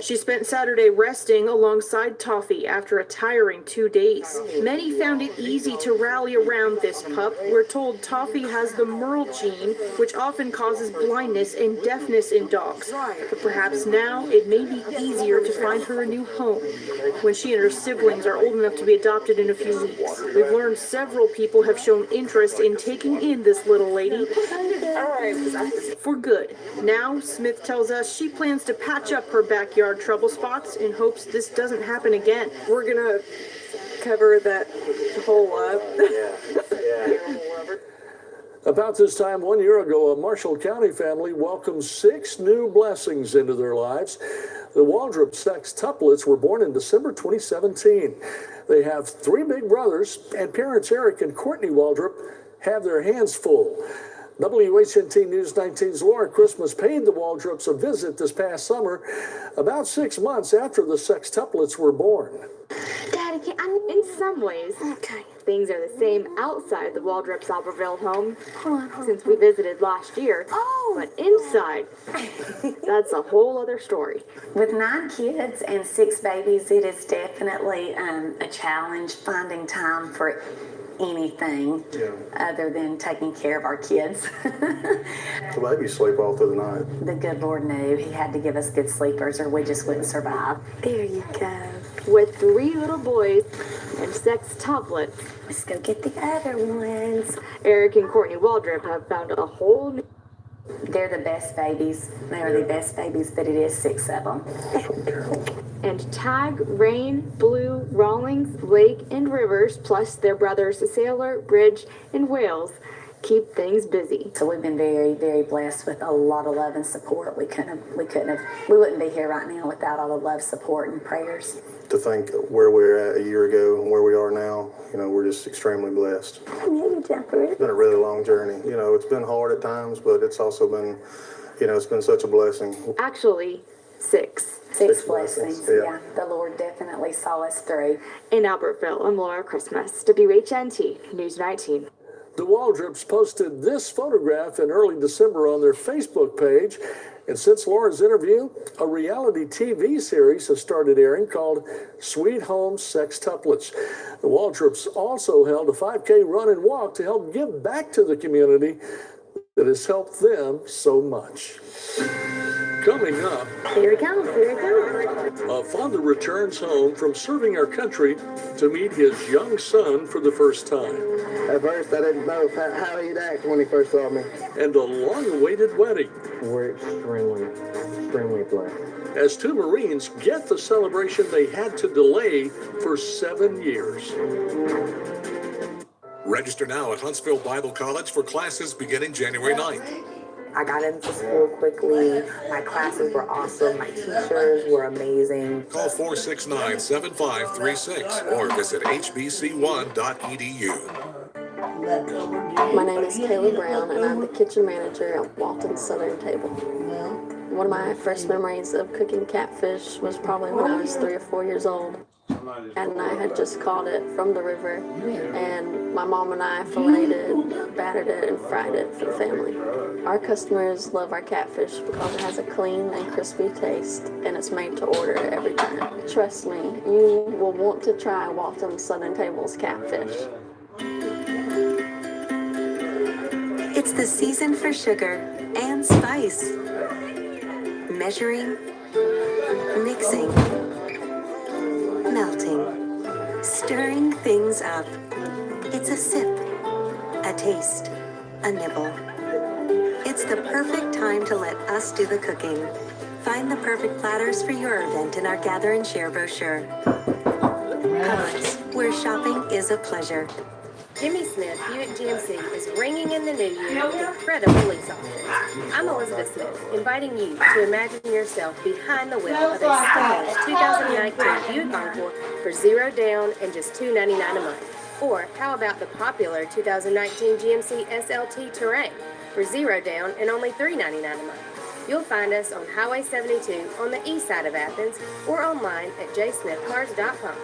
She spent Saturday resting alongside Toffee after a tiring 2 days. Many found it easy to rally around this pup. We're told Toffee has the Merle gene, which often causes blindness and deafness in dogs. But perhaps now it may be easier to find her a new home when she and her siblings are old enough to be adopted in a few weeks. We've learned several people have shown interest in taking in this little lady for good. Now, Smith tells us she plans to patch up her backyard trouble spots in hopes this doesn't happen again. We're gonna cover that hole up. About this time 1 year ago, a Marshall County family welcomed 6 new blessings into their lives. The Waldrop sextuplets were born in December 2017. They have 3 big brothers, and parents Eric and Courtney Waldrop have their hands full. WHNT News 19's Laura Christmas paid the Waldrops a visit this past summer, about 6 months after the sextuplets were born. Daddy, in some ways, things are the same outside the Waldrop's Albertville home since we visited last year. But inside, that's a whole other story. With 9 kids and 6 babies, it is definitely a challenge finding time for anything other than taking care of our kids. The babies sleep all through the night. The good Lord knew He had to give us good sleepers or we just wouldn't survive. There you go. With 3 little boys and sextuplets. Let's go get the other ones. Eric and Courtney Waldrop have found a whole new... They're the best babies. They are the best babies, but it is 6 of them. And Tag, Rain, Blue, Rawlings, Lake, and Rivers, plus their brothers Sailor, Bridge, and Wales, keep things busy. So we've been very, very blessed with a lot of love and support. We wouldn't be here right now without all the love, support, and prayers. To think where we were at a year ago and where we are now, we're just extremely blessed. It's been a really long journey. It's been hard at times, but it's also been, it's been such a blessing. Actually, 6. 6 blessings. Yeah, the Lord definitely saw us through. In Albertville, I'm Laura Christmas, WHNT News 19. The Waldrops posted this photograph in early December on their Facebook page. And since Laura's interview, a reality TV series has started airing called Sweet Home Sextuplets. The Waldrops also held a 5K run and walk to help give back to the community that has helped them so much. Coming up, here it comes, a father returns home from serving our country to meet his young son for the first time. At first, I didn't know how he'd act when he first saw me. And a long-awaited wedding. We're extremely blessed. As 2 Marines get the celebration they had to delay for 7 years. Register now at Huntsville Bible College for classes beginning January 9th. I got into school quickly. My classes were awesome. My teachers were amazing. Call 469-7536 or visit hbc1.edu. My name is Kaylee Brown, and I'm the kitchen manager at Walton Southern Table. One of my first memories of cooking catfish was probably when I was 3 or 4 years old. And I had just caught it from the river, and my mom and I filleted it, battered it, and fried it for the family. Our customers love our catfish because it has a clean and crispy taste, and it's made to order every time. Trust me, you will want to try Walton Southern Table's catfish. It's the season for sugar and spice. Measuring, mixing, melting, stirring things up. It's a sip, a taste, a nibble. It's the perfect time to let us do the cooking. Find the perfect platters for your event in our Gather and Share brochure. Publix, where shopping is a pleasure. Jimmy Smith Buick GMC is ringing in the new year with incredible lease options. I'm Elizabeth Smith, inviting you to imagine yourself behind the wheel of a stylish 2019 Buick Encore for $0 down and just $299 a month. Or how about the popular 2019 GMC SLT Terrain for $0 down and only $399 a month. You'll find us on Highway 72 on the east side of Athens or online at jsmithcars.com.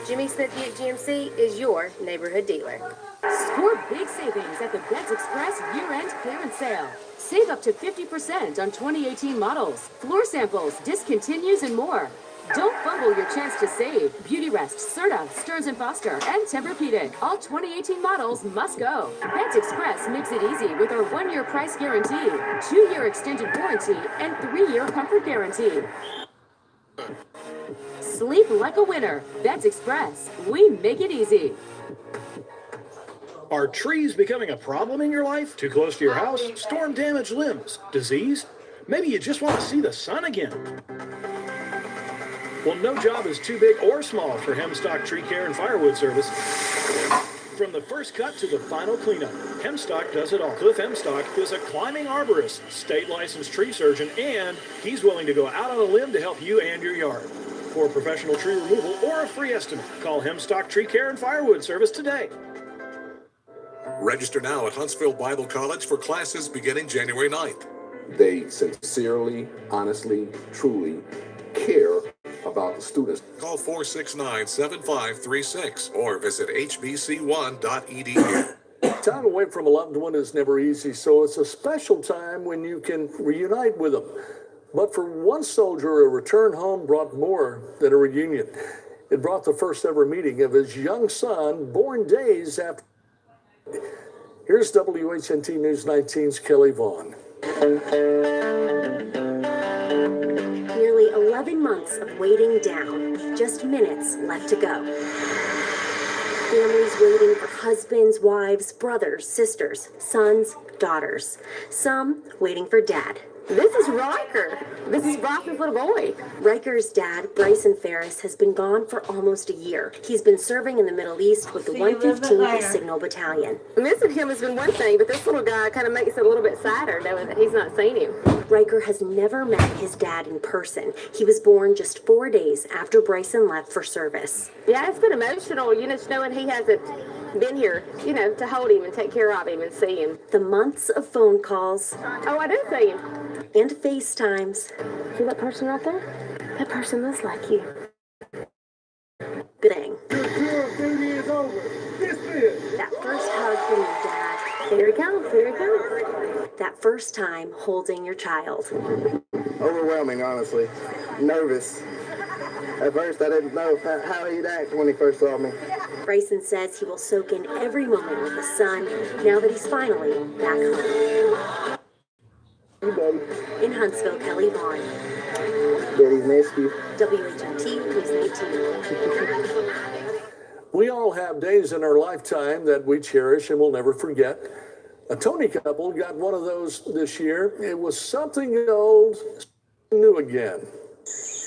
Jimmy Smith Buick GMC is your neighborhood dealer. Score big savings at the Beds Express year-end clearance sale. Save up to 50% on 2018 models, floor samples, discontinues, and more. Don't fumble your chance to save. Beautyrest, Serta, Stearns & Foster, and Tempur-Pedic. All 2018 models must go. Beds Express makes it easy with our 1-year price guarantee, 2-year extended warranty, and 3-year comfort guarantee. Sleep like a winner. Beds Express. We make it easy. Are trees becoming a problem in your life? Too close to your house? Storm-damaged limbs? Disease? Maybe you just want to see the sun again. Well, no job is too big or small for Hemstock Tree Care and Firewood Service. From the first cut to the final cleanup, Hemstock does it all. Cliff Hemstock is a climbing arborist, state licensed tree surgeon, and he's willing to go out on a limb to help you and your yard. For professional tree removal or a free estimate, call Hemstock Tree Care and Firewood Service today. Register now at Huntsville Bible College for classes beginning January 9th. They sincerely, honestly, truly care about the students. Call 469-7536 or visit hbc1.edu. Time away from a loved one is never easy, so it's a special time when you can reunite with them. But for one soldier, a return home brought more than a reunion. It brought the first ever meeting of his young son, born days after. Here's WHNT News 19's Kelly Vaughn. Nearly 11 months of waiting down, just minutes left to go. Families waiting for husbands, wives, brothers, sisters, sons, daughters. Some waiting for dad. This is Riker. This is Brockman's little boy. Riker's dad, Bryson Ferris, has been gone for almost a year. He's been serving in the Middle East with the 115th Signal Battalion. Missing him has been one thing, but this little guy kind of makes it a little bit sadder knowing that he's not seen him. Riker has never met his dad in person. He was born just 4 days after Bryson left for service. Yeah, it's been emotional, just knowing he hasn't been here, to hold him and take care of him and see him. The months of phone calls. Oh, I do see him. And FaceTimes. See that person right there? That person looks like you. Thing. That first hug from your dad. Here he comes, here he comes. That first time holding your child. Overwhelming, honestly. Nervous. At first, I didn't know how he'd act when he first saw me. Bryson says he will soak in every moment with his son now that he's finally back home. You buddy. In Huntsville, Kelly Vaughn. Daddy's missed you. WHMT News 19. We all have days in our lifetime that we cherish and will never forget. A Tony couple got one of those this year. It was something old, new again.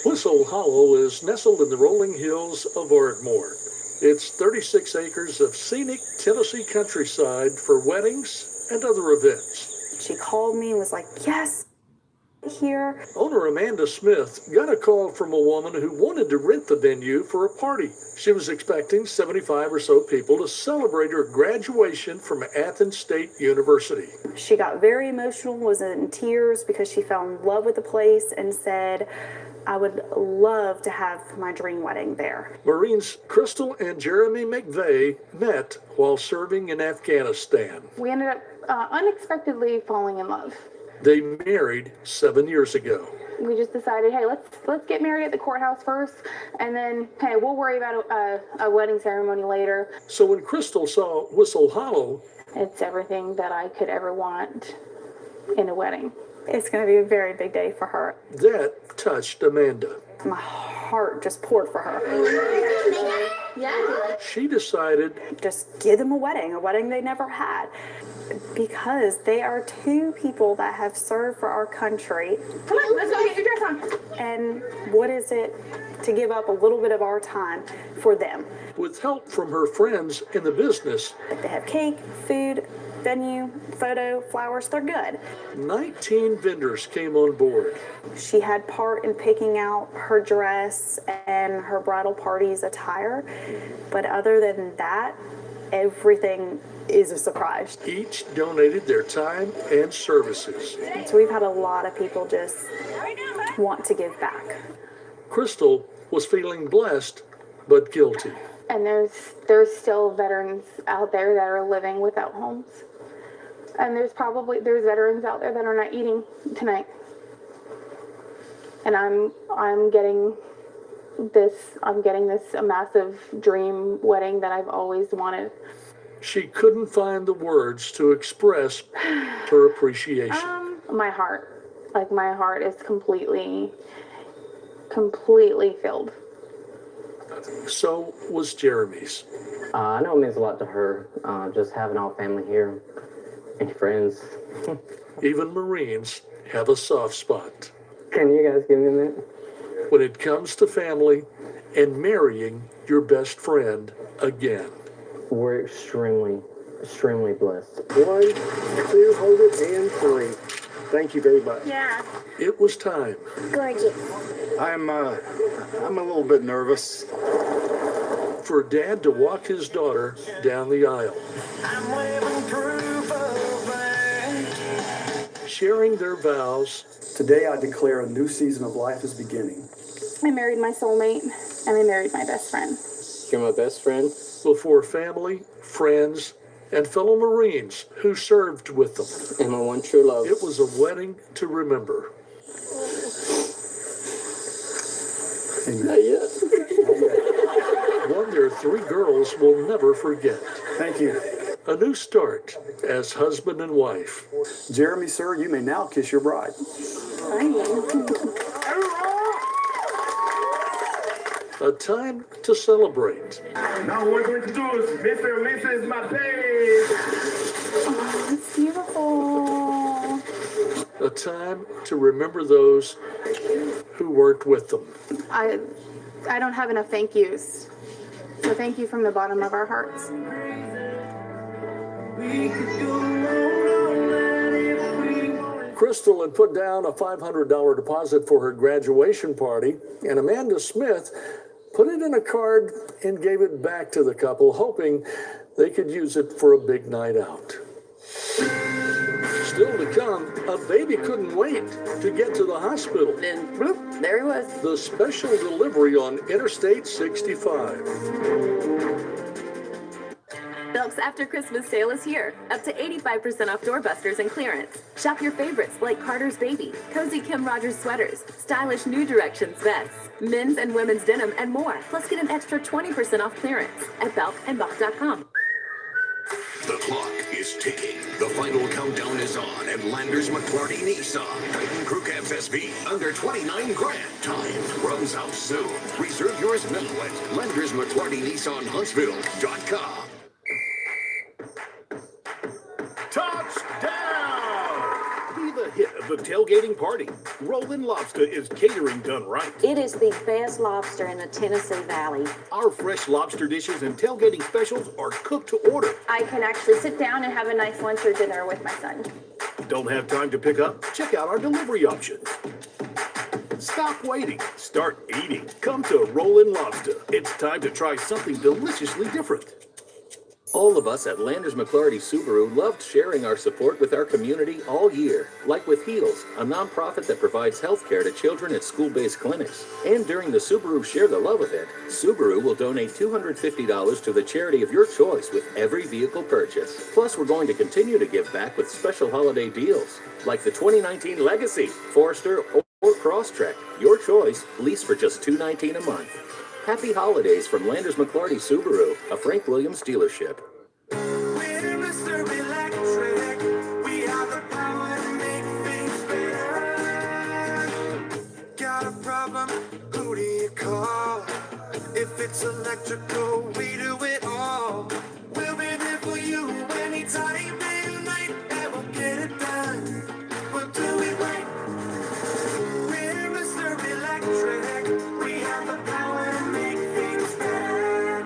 Whistle Hollow is nestled in the rolling hills of Ardmore. It's 36 acres of scenic Tennessee countryside for weddings and other events. She called me and was like, yes, here. Owner Amanda Smith got a call from a woman who wanted to rent the venue for a party. She was expecting 75 or so people to celebrate her graduation from Athens State University. She got very emotional, was in tears because she fell in love with the place and said, I would love to have my dream wedding there. Marines Crystal and Jeremy McVeigh met while serving in Afghanistan. We ended up unexpectedly falling in love. They married 7 years ago. We just decided, hey, let's get married at the courthouse first, and then, hey, we'll worry about a wedding ceremony later. So when Crystal saw Whistle Hollow, it's everything that I could ever want in a wedding. It's going to be a very big day for her. That touched Amanda. My heart just poured for her. She decided just give them a wedding they never had. Because they are two people that have served for our country. Come on, let's go get your dress on. And what is it to give up a little bit of our time for them? With help from her friends in the business, They have cake, food, venue, photo, flowers, they're good. 19 vendors came on board. She had part in picking out her dress and her bridal party's attire. But other than that, everything is a surprise. Each donated their time and services. So we've had a lot of people just want to give back. Crystal was feeling blessed, but guilty. And there's still veterans out there that are living without homes. And there's veterans out there that are not eating tonight. And I'm getting this a massive dream wedding that I've always wanted. She couldn't find the words to express her appreciation. My heart is completely filled. So was Jeremy's. I know it means a lot to her, just having all family here and friends. Even Marines have a soft spot. Can you guys give me a minute? When it comes to family and marrying your best friend again. We're extremely blessed. 1, 2, hold it, and 3. Thank you very much. Yeah. It was time. Gorgeous. I'm a little bit nervous. For Dad to walk his daughter down the aisle. Sharing their vows. Today I declare a new season of life is beginning. I married my soulmate, and I married my best friend. You're my best friend. Before family, friends, and fellow Marines who served with them. And my one true love. It was a wedding to remember. Not yet. One their 3 girls will never forget. Thank you. A new start as husband and wife. Jeremy, sir, you may now kiss your bride. A time to celebrate. Now what we're going to do is Mr. and Mrs. Matei. Oh, it's beautiful. A time to remember those who worked with them. I don't have enough thank yous. So thank you from the bottom of our hearts. Crystal had put down a $500 deposit for her graduation party, and Amanda Smith put it in a card and gave it back to the couple, hoping they could use it for a big night out. Still to come, a baby couldn't wait to get to the hospital. Then, bloop, there he was. The special delivery on Interstate 65. Belk's After Christmas sale is here. Up to 85% off doorbusters and clearance. Shop your favorites like Carter's Baby, Cozy Kim Rogers sweaters, stylish New Directions vests, men's and women's denim, and more. Plus get an extra 20% off clearance at Belk and Belk.com. The clock is ticking. The final countdown is on at Landers McClarty Nissan. Titan Crew Cabs SV under 29 grand. Time runs out soon. Reserve yours now at LandersMcClarty-Nissan-Huntsville.com. Touchdown! Be the hit of the tailgating party. Rollin' Lobster is catering done right. It is the best lobster in the Tennessee Valley. Our fresh lobster dishes and tailgating specials are cooked to order. I can actually sit down and have a nice lunch or dinner with my son. Don't have time to pick up? Check out our delivery options. Stop waiting. Start eating. Come to Rollin' Lobster. It's time to try something deliciously different. All of us at Landers McClarty Subaru loved sharing our support with our community all year, like with Heals, a nonprofit that provides health care to children at school-based clinics. And during the Subaru Share the Love event, Subaru will donate $250 to the charity of your choice with every vehicle purchase. Plus, we're going to continue to give back with special holiday deals, like the 2019 Legacy, Forester, or Crosstrek. Your choice, lease for just $219 a month. Happy holidays from Landers McClarty Subaru, a Frank Williams dealership. We're Mr. Electric. We have the power to make things better. Got a problem? Who do you call? If it's electrical, we do it all. We'll be there for you anytime, day and night, and we'll get it done. We'll do it right. We're Mr. Electric. We have the power to make things better.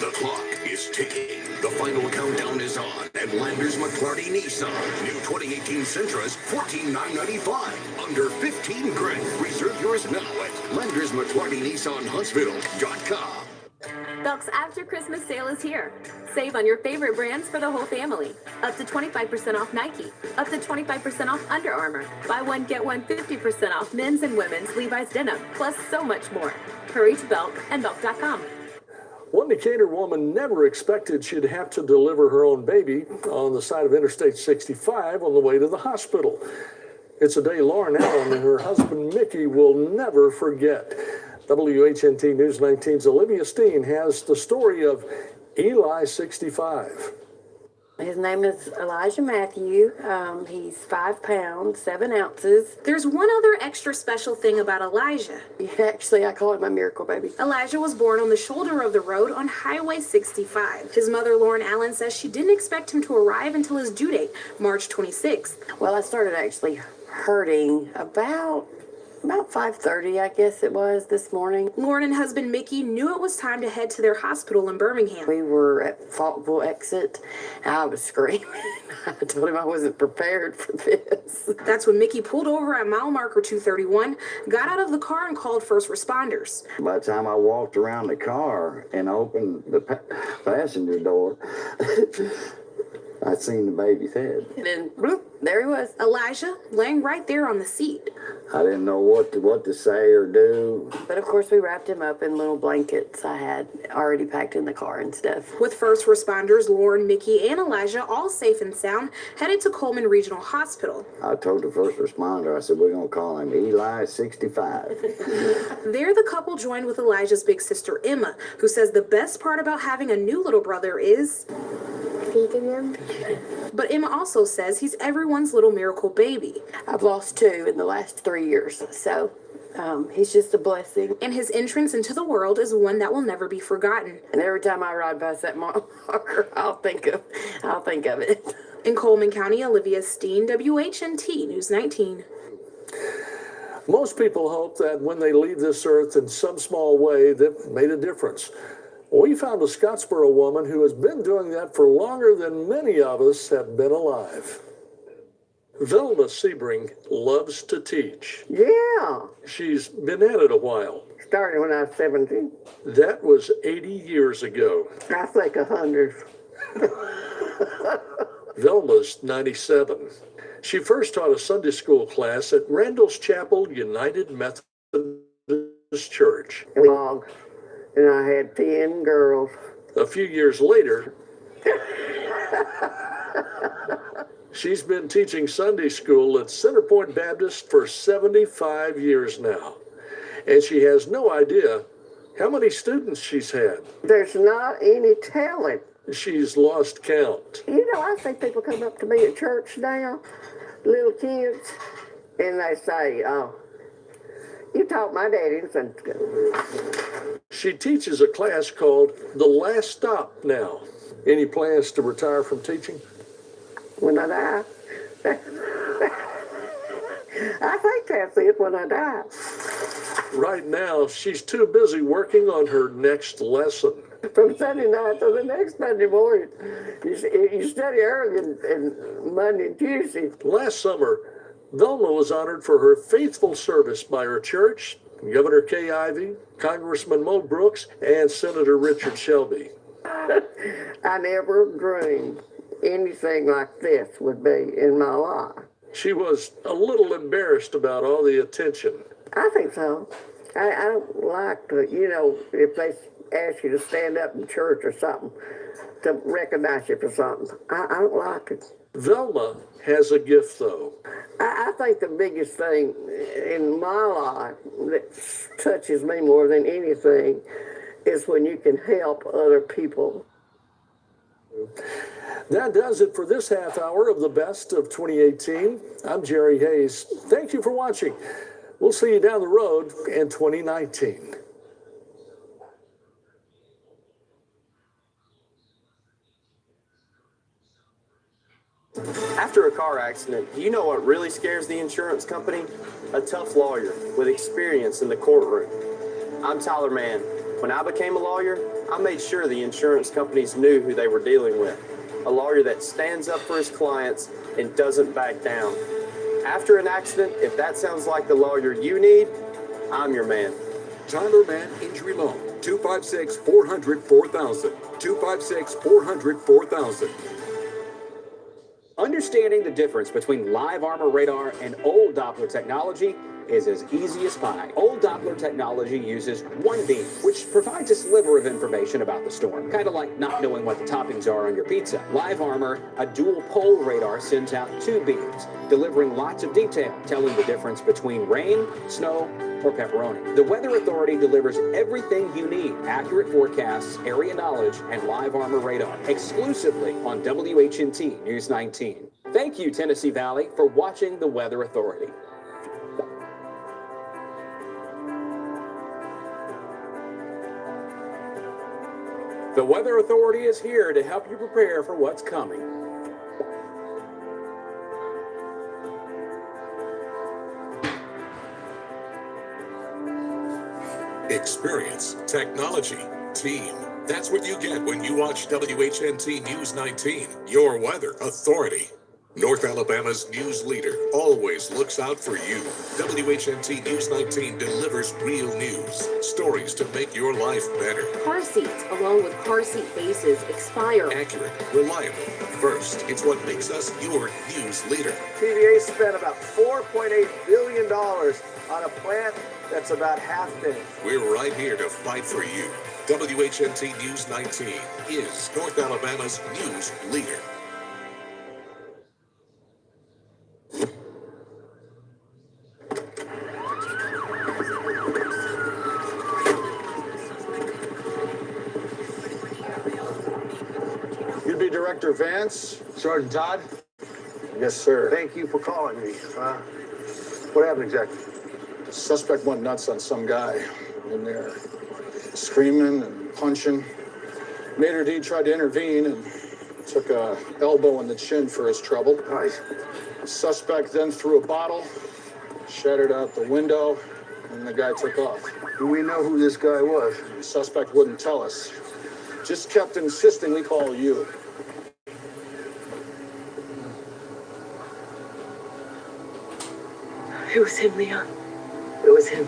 The clock is ticking. The final countdown is on at Landers McClarty Nissan. New 2018 Sentras, $14,995. Under 15 grand. Reserve yours now at LandersMcClarty-Nissan-Huntsville.com. Belk's After Christmas sale is here. Save on your favorite brands for the whole family. Up to 25% off Nike. Up to 25% off Under Armour. Buy one, get one 50% off men's and women's Levi's denim. Plus so much more. Hurry to Belk and Belk.com. One Decatur woman never expected she'd have to deliver her own baby on the side of Interstate 65 on the way to the hospital. It's a day Lauren Allen and her husband Mickey will never forget. WHNT News 19's Olivia Steen has the story of Eli 65. His name is Elijah Matthew. He's 5 pounds, 7 ounces. There's one other extra special thing about Elijah. Actually, I call him my miracle baby. Elijah was born on the shoulder of the road on Highway 65. His mother, Lauren Allen, says she didn't expect him to arrive until his due date, March 26th. Well, I started actually hurting about About 5:30, I guess it was this morning. Lauren and husband Mickey knew it was time to head to their hospital in Birmingham. We were at Faultville exit, and I was screaming. I told him I wasn't prepared for this. That's when Mickey pulled over at mile marker 231, got out of the car and called first responders. By the time I walked around the car and opened the passenger door, I'd seen the baby's head. And then, bloop, there he was. Elijah laying right there on the seat. I didn't know what to say or do. But of course, we wrapped him up in little blankets I had already packed in the car and stuff. With first responders, Lauren, Mickey, and Elijah, all safe and sound, headed to Coleman Regional Hospital. I told the first responder, I said, we're going to call him Eli 65. There, the couple joined with Elijah's big sister, Emma, who says the best part about having a new little brother is Feeding him. But Emma also says he's everyone's little miracle baby. I've lost 2 in the last 3 years, so he's just a blessing. And his entrance into the world is one that will never be forgotten. And every time I ride past that marker, I'll think of it. In Coleman County, Olivia Steen, WHNT News 19. Most people hope that when they leave this earth in some small way, they've made a difference. We found a Scottsboro woman who has been doing that for longer than many of us have been alive. Velma Sebring loves to teach. Yeah. She's been at it a while. Started when I was 17. That was 80 years ago. I think 100. Velma's 97. She first taught a Sunday school class at Randall's Chapel United Methodist Church. And I had 10 girls. A few years later, she's been teaching Sunday school at Centerpoint Baptist for 75 years now. And she has no idea how many students she's had. There's not any telling. She's lost count. You know, I see people come up to me at church now, little kids, and they say, oh, you taught my daddy in Sunday school. She teaches a class called The Last Stop now. Any plans to retire from teaching? When I die. I think that's it, when I die. Right now, she's too busy working on her next lesson. From Sunday night to the next Monday morning. You study early and Monday and Tuesday. Last summer, Velma was honored for her faithful service by her church, Governor Kay Ivey, Congressman Mo Brooks, and Senator Richard Shelby. I never dreamed anything like this would be in my life. She was a little embarrassed about all the attention. I think so. I don't like to, you know, if they ask you to stand up in church or something, to recognize you for something. I don't like it. Velma has a gift, though. I think the biggest thing in my life that touches me more than anything is when you can help other people. That does it for this half hour of the best of 2018. I'm Jerry Hayes. Thank you for watching. We'll see you down the road in 2019. After a car accident, you know what really scares the insurance company? A tough lawyer with experience in the courtroom. I'm Tyler Mann. When I became a lawyer, I made sure the insurance companies knew who they were dealing with. A lawyer that stands up for his clients and doesn't back down. After an accident, if that sounds like the lawyer you need, I'm your man. Tyler Mann Injury Loan, 256-400-4000. 256-400-4000. Understanding the difference between live armor radar and old Doppler technology is as easy as pie. Old Doppler technology uses one beam, which provides a sliver of information about the storm, kind of like not knowing what the toppings are on your pizza. Live armor, a dual pole radar, sends out 2 beams, delivering lots of detail, telling the difference between rain, snow, or pepperoni. The Weather Authority delivers everything you need: accurate forecasts, area knowledge, and live armor radar, exclusively on WHNT News 19. Thank you, Tennessee Valley, for watching the Weather Authority. The Weather Authority is here to help you prepare for what's coming. experience, technology, team. That's what you get when you watch WHNT News 19, your weather authority. North Alabama's news leader always looks out for you. WHNT News 19 delivers real news, stories to make your life better. Car seats, along with car seat bases, expire. Accurate, reliable. First, it's what makes us your news leader. TVA spent about $4.8 billion on a plant that's about half finished. We're right here to fight for you. WHNT News 19 is North Alabama's news leader. You'd be Director Vance, Sergeant Todd? Yes, sir. Thank you for calling me. What happened exactly? The suspect went nuts on some guy in there, screaming and punching. Maitre D tried to intervene and took a elbow in the chin for his trouble. Nice. The suspect then threw a bottle, shattered out the window, and the guy took off. Do we know who this guy was? The suspect wouldn't tell us. Just kept insisting we call you. It was him, Leon. It was him.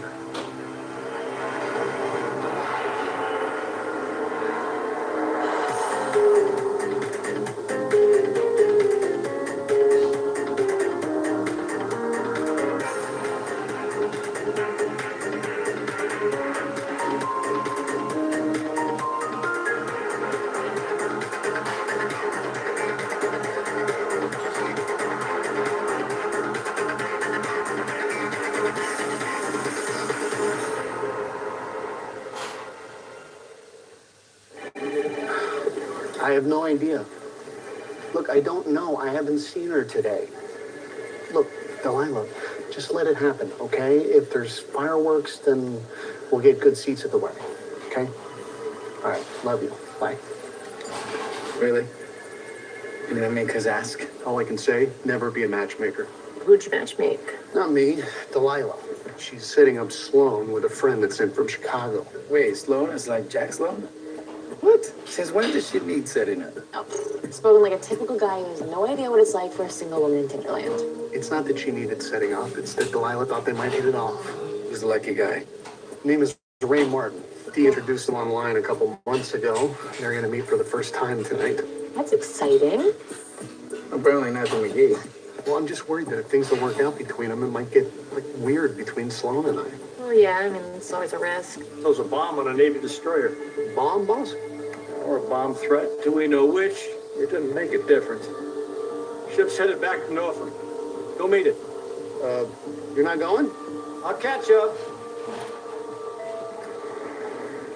I have no idea. Look, I don't know. I haven't seen her today. Look, Delilah, just let it happen, okay? If there's fireworks, then we'll get good seats at the wedding, okay? All right, love you. Bye. Really? You gonna make us ask? All I can say, never be a matchmaker. Who'd you matchmake? Not me, Delilah. She's setting up Sloan with a friend that's in from Chicago. Wait, Sloan is like Jack Sloan? What? Since when does she need setting up? Spoken like a typical guy who has no idea what it's like for a single woman in Tinderland. It's not that she needed setting up, it's that Delilah thought they might hit it off. Who's the lucky guy? Name is Ray Martin. Dee introduced him online a couple months ago. They're going to meet for the first time tonight. That's exciting. Apparently not to McGee. Well, I'm just worried that if things don't work out between them, it might get, weird between Sloan and I. Well, yeah, I mean, it's always a risk. There's a bomb on a Navy destroyer. Bomb, boss? Or a bomb threat. Do we know which? It doesn't make a difference. Ship's headed back to Norfolk. Go meet it. You're not going? I'll catch up.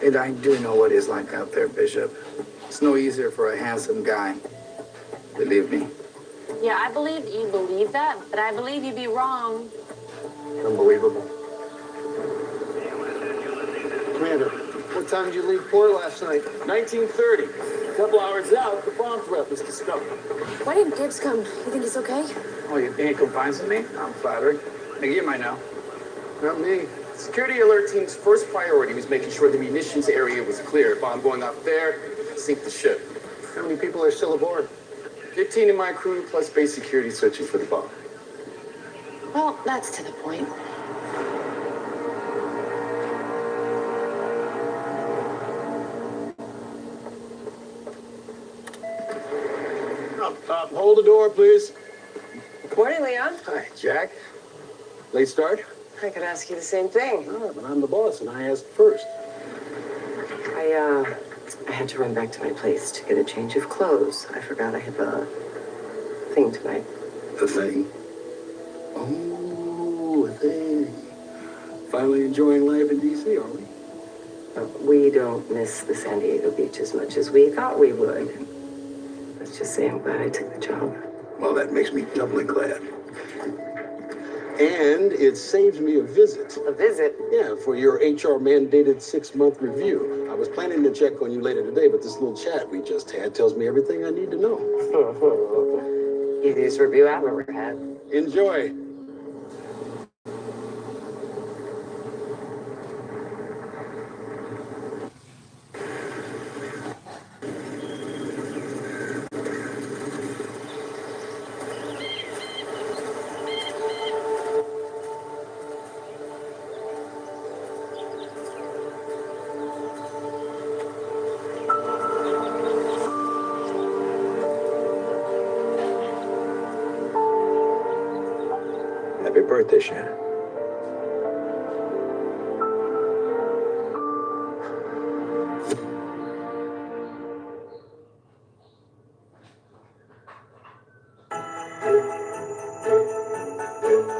And I do know what it's like out there, Bishop. It's no easier for a handsome guy. Believe me. Yeah, I believe you believe that, but I believe you'd be wrong. Unbelievable. Commander, what time did you leave port last night? 1930. A couple hours out, the bomb threat was discovered. Why didn't Gibbs come? You think he's okay? Oh, you think he confides in me? I'm flattered. McGee might know. Not me. Security alert team's first priority was making sure the munitions area was clear. Bomb going up there, sink the ship. How many people are still aboard? 15 in my crew, plus base security searching for the bomb. Well, that's to the point. Hold the door, please. Morning, Leon. Hi, Jack. Late start? I could ask you the same thing. Oh, but I'm the boss, and I asked first. I had to run back to my place to get a change of clothes. I forgot I had the thing tonight. The thing? Oh, a thing. Finally enjoying life in D.C., are we? We don't miss the San Diego beach as much as we thought we would. Let's just say I'm glad I took the job. Well, that makes me doubly glad. And it saves me a visit. A visit? Yeah, for your HR-mandated 6-month review. I was planning to check on you later today, but this little chat we just had tells me everything I need to know. Easiest review I've ever had. Enjoy. Happy birthday, Shannon.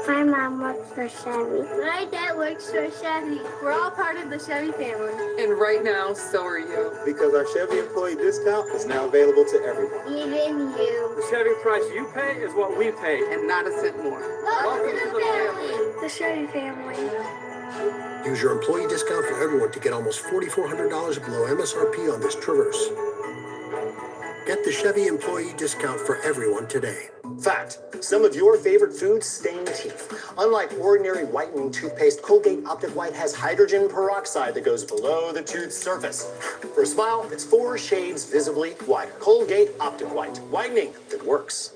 My mom works for Chevy. My dad works for Chevy. We're all part of the Chevy family. And right now, so are you. Because our Chevy employee discount is now available to everyone. Even you. The Chevy price you pay is what we pay. And not a cent more. Welcome to the family. The Chevy family. Use your employee discount for everyone to get almost $4,400 below MSRP on this Traverse. Get the Chevy employee discount for everyone today. Fact, some of your favorite foods stain teeth. Unlike ordinary whitening toothpaste, Colgate Optic White has hydrogen peroxide that goes below the tooth's surface. For a smile that's 4 shades visibly whiter. Colgate Optic White. Whitening that works.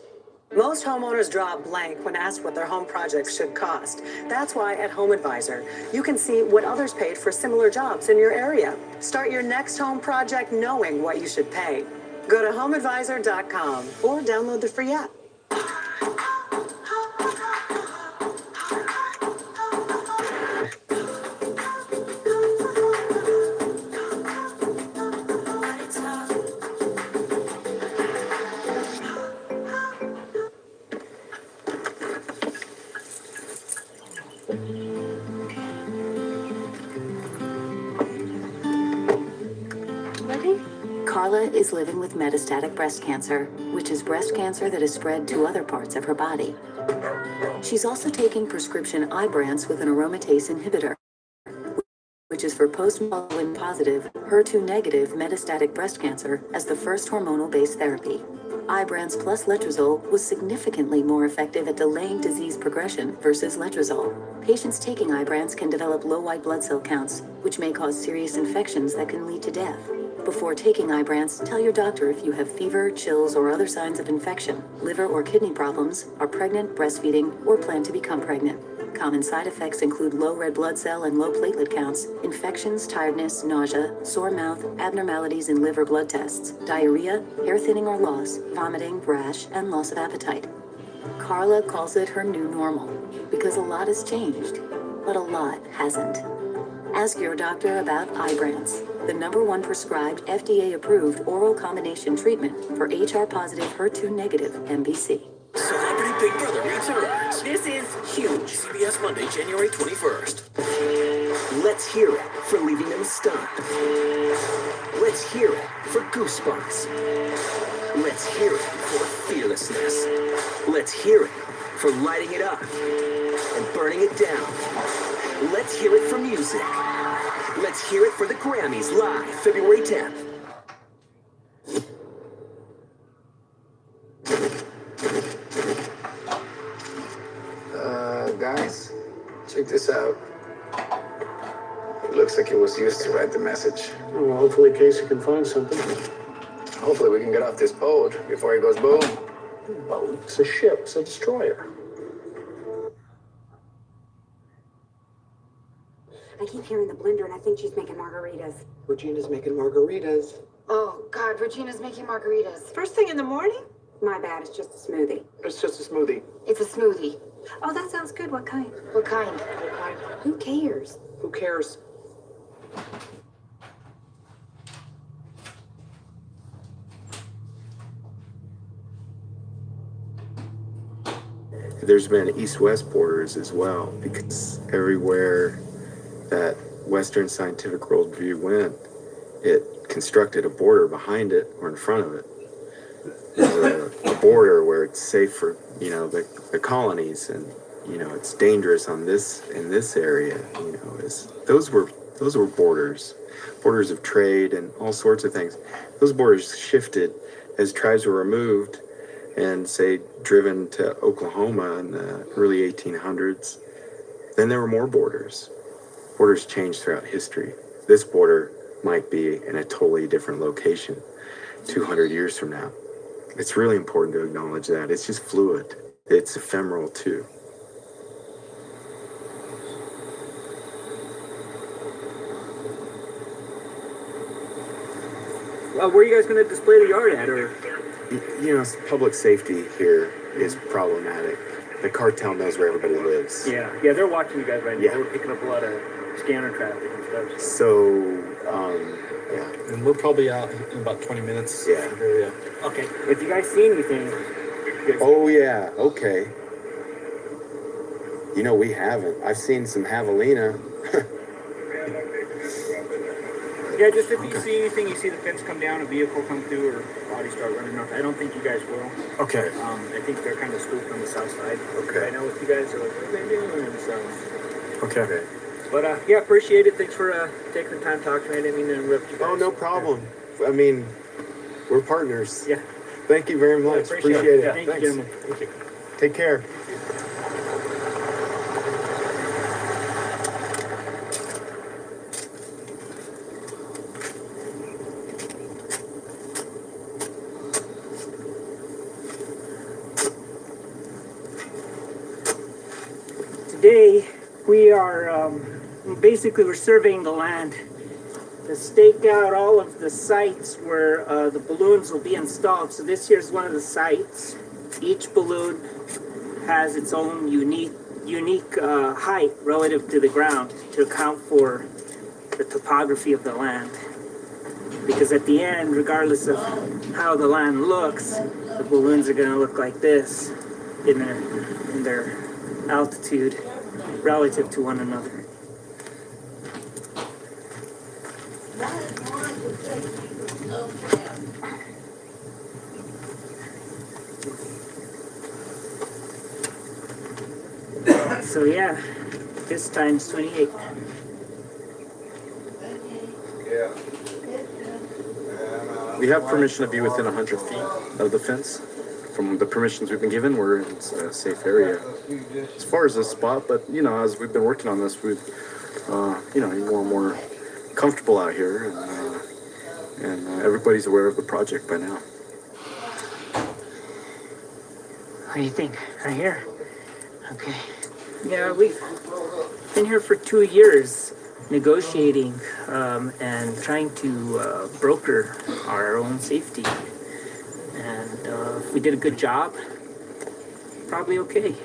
Most homeowners draw a blank when asked what their home projects should cost. That's why at Home Advisor, you can see what others paid for similar jobs in your area. Start your next home project knowing what you should pay. Go to homeadvisor.com or download the free app. Carla is living with metastatic breast cancer, which is breast cancer that has spread to other parts of her body. She's also taking prescription Ibrance with an aromatase inhibitor, which is for post-Melanin positive, HER2 negative metastatic breast cancer as the first hormonal-based therapy. Ibrance plus letrozole was significantly more effective at delaying disease progression versus letrozole. Patients taking Ibrance can develop low white blood cell counts, which may cause serious infections that can lead to death. Before taking Ibrance, tell your doctor if you have fever, chills, or other signs of infection, liver or kidney problems, are pregnant, breastfeeding, or plan to become pregnant. Common side effects include low red blood cell and low platelet counts, infections, tiredness, nausea, sore mouth, abnormalities in liver blood tests, diarrhea, hair thinning or loss, vomiting, rash, and loss of appetite. Carla calls it her new normal because a lot has changed, but a lot hasn't. Ask your doctor about Ibrance, the #1 prescribed FDA-approved oral combination treatment for HR-positive, HER2-negative MBC. Celebrity Big Brother returns. This is Huge. CBS Monday, January 21st. Let's hear it for leaving them stunned. Let's hear it for goosebumps. Let's hear it for fearlessness. Let's hear it for lighting it up and burning it down. Let's hear it for music. Let's hear it for the Grammys live February 10th. Guys, check this out. It looks like it was used to write the message. Well, hopefully Casey can find something. Hopefully we can get off this boat before he goes boom. Boat? It's a ship. It's a destroyer. I keep hearing the blender, and I think she's making margaritas. Regina's making margaritas. Oh, God, Regina's making margaritas. First thing in the morning? My bad, it's just a smoothie. It's just a smoothie. It's a smoothie. Oh, that sounds good. What kind? What kind? Who cares? Who cares? There's been east-west borders as well, because everywhere that Western scientific worldview went, it constructed a border behind it or in front of it. There's a border where it's safe for, the colonies, and, it's dangerous in this area, those were borders of trade and all sorts of things. Those borders shifted as tribes were removed and, say, driven to Oklahoma in the early 1800s. Then there were more borders. Borders changed throughout history. This border might be in a totally different location 200 years from now. It's really important to acknowledge that. It's just fluid. It's ephemeral, too. Where are you guys going to display the yard at, or? Public safety here is problematic. the cartel knows where everybody lives. Yeah, they're watching you guys right now. Yeah. We're picking up a lot of scanner traffic and stuff. So, yeah. And we're probably out in about 20 minutes. Yeah. Okay, if you guys see anything, you guys... Oh, yeah, okay. You know, we haven't. I've seen some javelina. Yeah, just if you see anything, you see the fence come down, a vehicle come through, or body start running off. I don't think you guys will. Okay. I think they're kind of spooked on the south side. Okay. I know what you guys are like, what are they doing? So, Okay. but yeah, appreciate it. Thanks for taking the time to talk to me. I didn't mean to interrupt you guys. Oh, no problem. I mean, we're partners. Yeah. Thank you very much. Appreciate it. Yeah, thank you, Thanks. gentlemen. Thank you. Take care. Today, we are basically we're surveying the land to stake out all of the sites where the balloons will be installed. So this here's one of the sites. Each balloon has its own unique height relative to the ground to account for the topography of the land. Because at the end, regardless of how the land looks, the balloons are going to look like this in their altitude relative to one another. So yeah, this time's 28. We have permission to be within 100 feet of the fence. From the permissions we've been given, we're in a safe area. As far as the spot, but you know, as we've been working on this, we've, you know, more and more comfortable out here, and everybody's aware of the project by now. What do you think? Right here? Okay. Yeah, we've been here for 2 years negotiating and trying to broker our own safety. And if we did a good job, probably okay.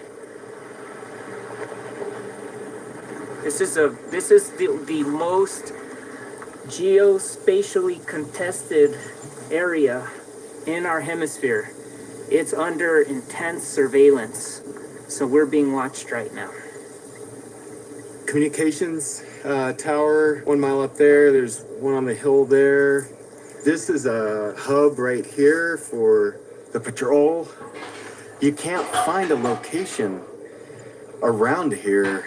This is the most geospatially contested area in our hemisphere. It's under intense surveillance, so we're being watched right now. Communications tower 1 mile up there. There's one on the hill there. This is a hub right here for the patrol. You can't find a location around here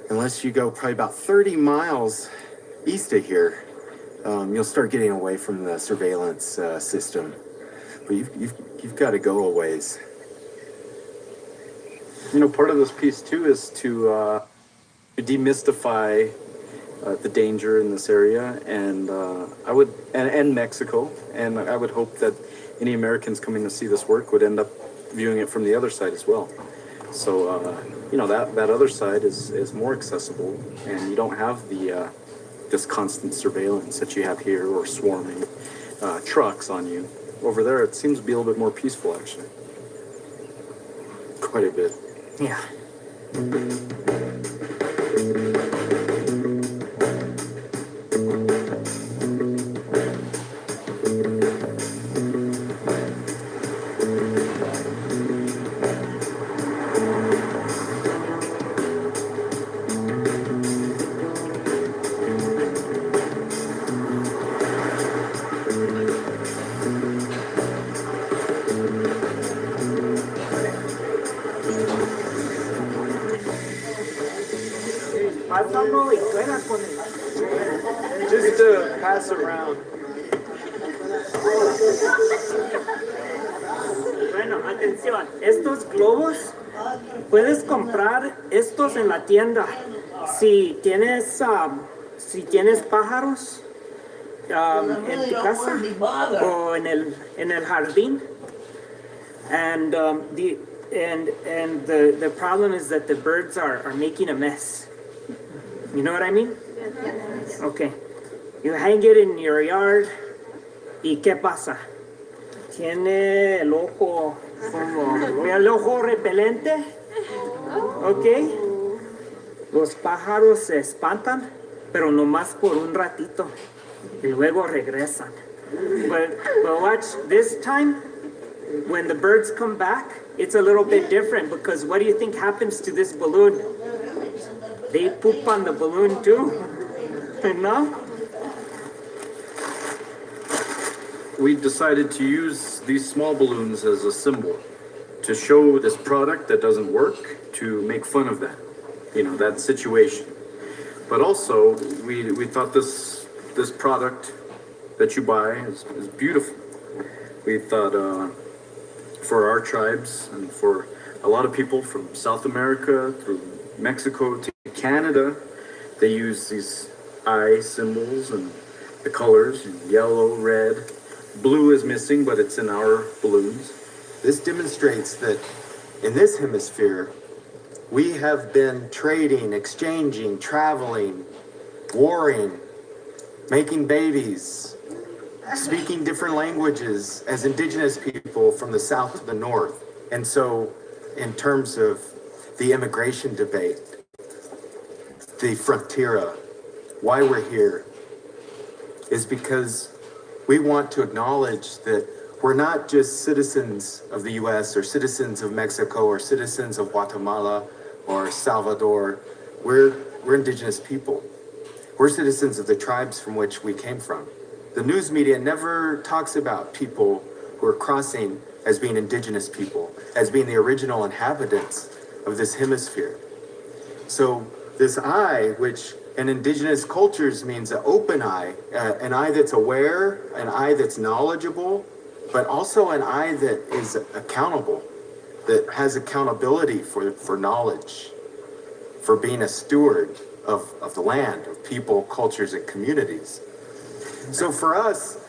unless you go probably about 30 miles east of here. You'll start getting away from the surveillance system. But you've got to go a ways. You know, part of this piece too is to demystify the danger in this area, and I would, and Mexico, and I would hope that any Americans coming to see this work would end up viewing it from the other side as well. So, you know, that other side is more accessible, and you don't have the this constant surveillance that you have here, or swarming trucks on you. Over there, it seems to be a little bit more peaceful, actually. Quite a bit. Yeah. Just to pass around. Bueno, atención, estos globos puedes comprar estos en la tienda. Si tienes pájaros en tu casa o en el jardín, and the problem is that the birds are making a mess. You know what I mean? Okay. You hang it in your yard. ¿Y qué pasa? Tiene el ojo como el ojo repelente, ¿ok? Los pájaros se espantan, pero nomás por un ratito y luego regresan. But watch, this time, when the birds come back, it's a little bit different because what do you think happens to this balloon? They poop on the balloon too, no? We decided to use these small balloons as a symbol to show this product that doesn't work, to make fun of that, that situation. But also, we thought this product that you buy is beautiful. We thought for our tribes and for a lot of people from South America through Mexico to Canada, they use these eye symbols and the colors, yellow, red. Blue is missing, but it's in our balloons. This demonstrates that in this hemisphere, we have been trading, exchanging, traveling, warring, making babies, speaking different languages as indigenous people from the south to the north. And so, in terms of the immigration debate, the frontera, why we're here, is because we want to acknowledge that we're not just citizens of the US or citizens of Mexico or citizens of Guatemala or Salvador. We're indigenous people. We're citizens of the tribes from which we came from. The news media never talks about people who are crossing as being indigenous people, as being the original inhabitants of this hemisphere. So this eye, which in indigenous cultures means an open eye, an eye that's aware, an eye that's knowledgeable, but also an eye that is accountable, that has accountability for knowledge, for being a steward of the land, of people, cultures, and communities. So for us,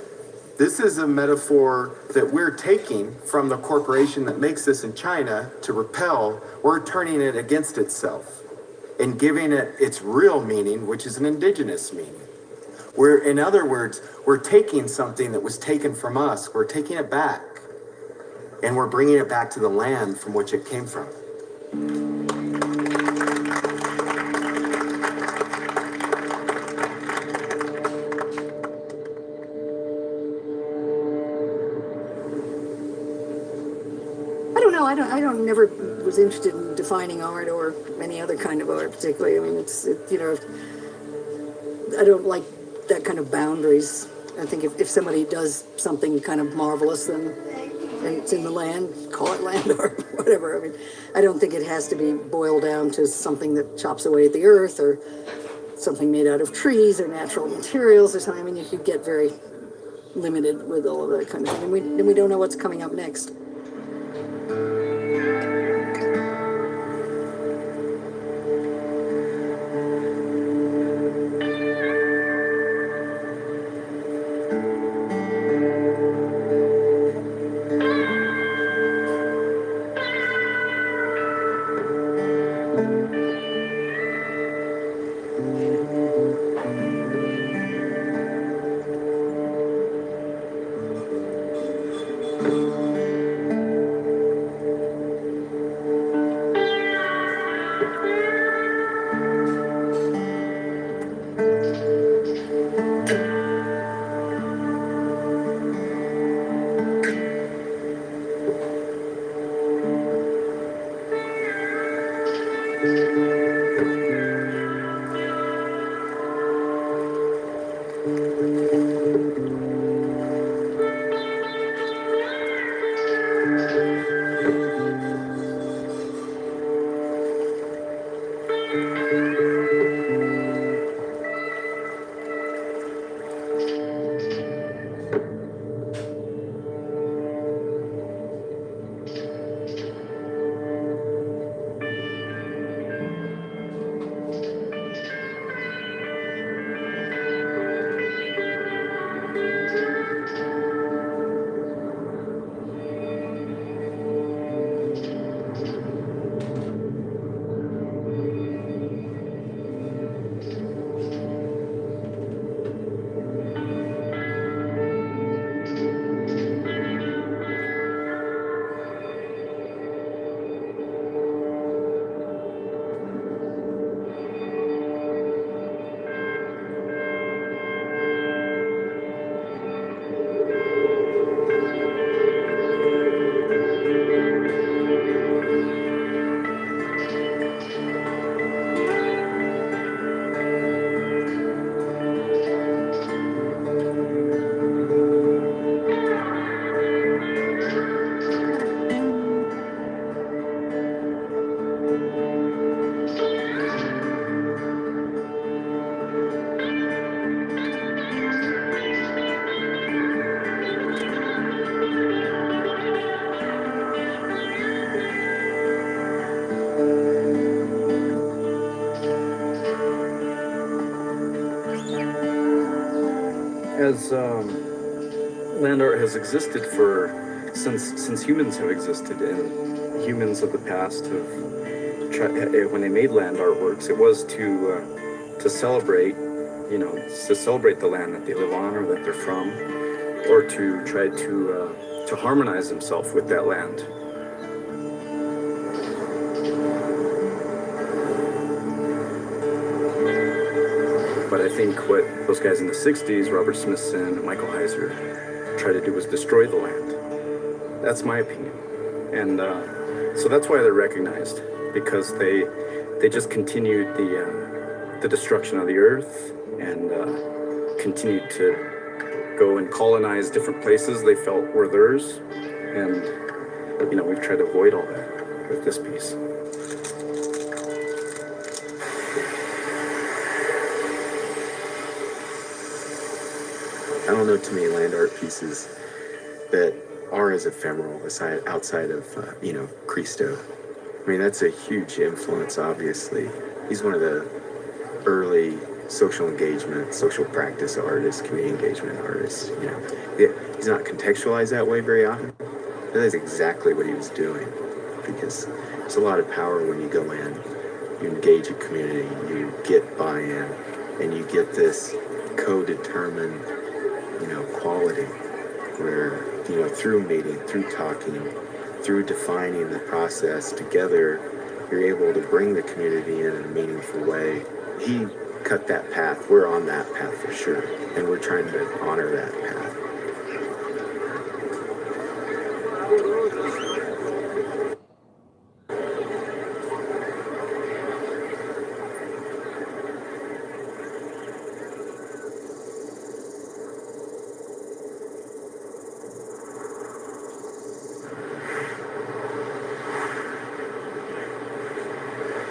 this is a metaphor that we're taking from the corporation that makes this in China to repel. We're turning it against itself and giving it its real meaning, which is an indigenous meaning. In other words, we're taking something that was taken from us, we're taking it back, and we're bringing it back to the land from which it came from. I don't never was interested in defining art or any other kind of art particularly. I mean, I don't like that kind of boundaries. I think if somebody does something kind of marvelous, then and it's in the land, call it land art, whatever. I mean, I don't think it has to be boiled down to something that chops away at the earth or something made out of trees or natural materials or something. I mean, you get very limited with all of that kind of thing, and we don't know what's coming up next. as land art has existed since humans have existed, and humans of the past have when they made land artworks, it was to celebrate, to celebrate the land that they live on or that they're from, or to try to harmonize themselves with that land. But I think what those guys in the 60s, Robert Smithson and Michael Heiser, tried to do was destroy the land. That's my opinion. And so that's why they're recognized, because they just continued the destruction of the earth and continued to go and colonize different places they felt were theirs. And, we've tried to avoid all that with this piece. I don't know too many land art pieces that are as ephemeral outside of, Christo. I mean, that's a huge influence, obviously. He's one of the early social engagement, social practice artists, community engagement artists. He's not contextualized that way very often, but that's exactly what he was doing, because there's a lot of power when you go in, you engage a community, you get buy-in, and you get this co-determined quality where, through meeting, through talking, through defining the process together, you're able to bring the community in a meaningful way. He cut that path. We're on that path for sure, and we're trying to honor that path.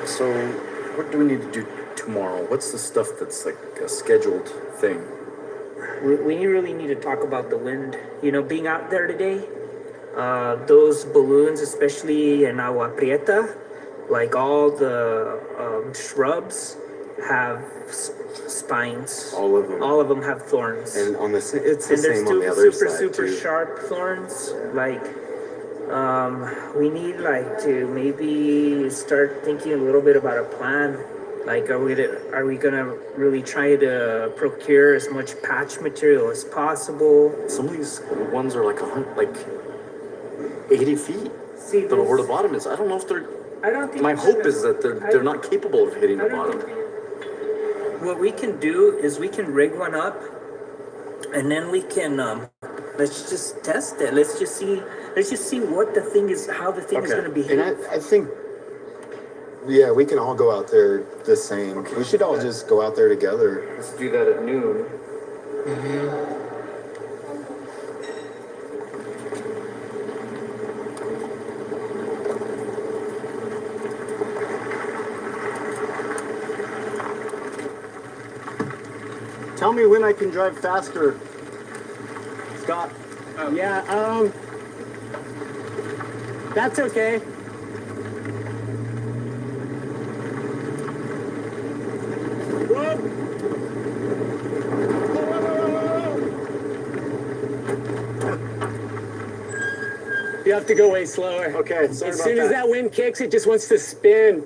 So, what do we need to do tomorrow? What's the stuff that's like a scheduled thing? We really need to talk about the wind. Being out there today, those balloons, especially in Agua Prieta, like all the shrubs have spines. All of them. All of them have thorns. And it's the same on the other side super too. sharp thorns. We need to maybe start thinking a little bit about a plan. Are we gonna really try to procure as much patch material as possible? Some of these ones are like 80 feet. See, But where the bottom is, I don't know if they're. I don't think. My hope is that they're not capable of hitting the bottom. What we can do is we can rig one up, and then we can let's just test it. Let's just see what the thing is, how the thing is going to behave. And I think, yeah, we can all go out there the same. Okay. We should all just go out there together. Let's do that at noon. Tell me when I can drive faster. Scott. Yeah, that's okay. You have to go way slower. Okay, sorry as about soon as that wind kicks, it just wants to spin.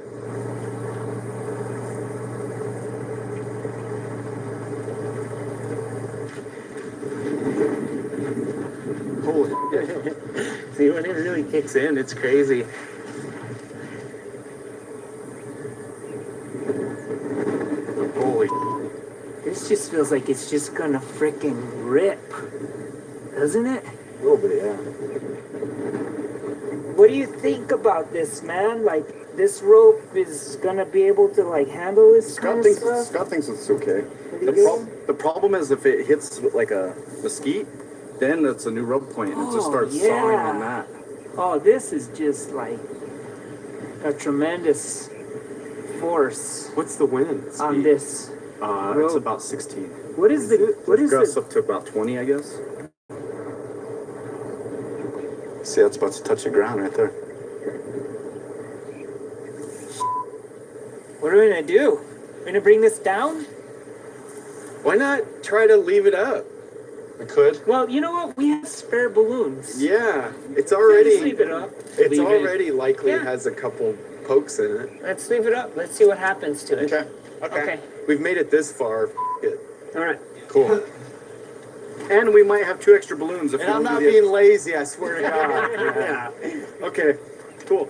Holy. See, when it really kicks in, it's crazy. Holy. This just feels like it's just gonna frickin' rip, doesn't it? A little bit, yeah. What do you think about this, man? This rope is gonna be able to handle this kind of stuff? Scott thinks it's okay. The The problem is if it hits like a mesquite, then it's a new rub point and it just starts sawing on that. Oh, this is just a tremendous force. What's the wind on speed? this? It's about 16. What is It goes up to about 20, I guess. See, that's about to touch the ground right there. What are we gonna do? We're gonna bring this down? Why not try to leave it up? I could. Well, you know what? We have spare balloons. Yeah, it's Just already. leave it up. It's Leave it. already likely Yeah. has a couple pokes in it. Let's leave it up. Let's see what happens to it. Okay. We've made it this far. It. All right. Cool. And we might have 2 extra balloons if And we I'm don't not do the- being lazy, I swear to God. Yeah. Okay. Cool.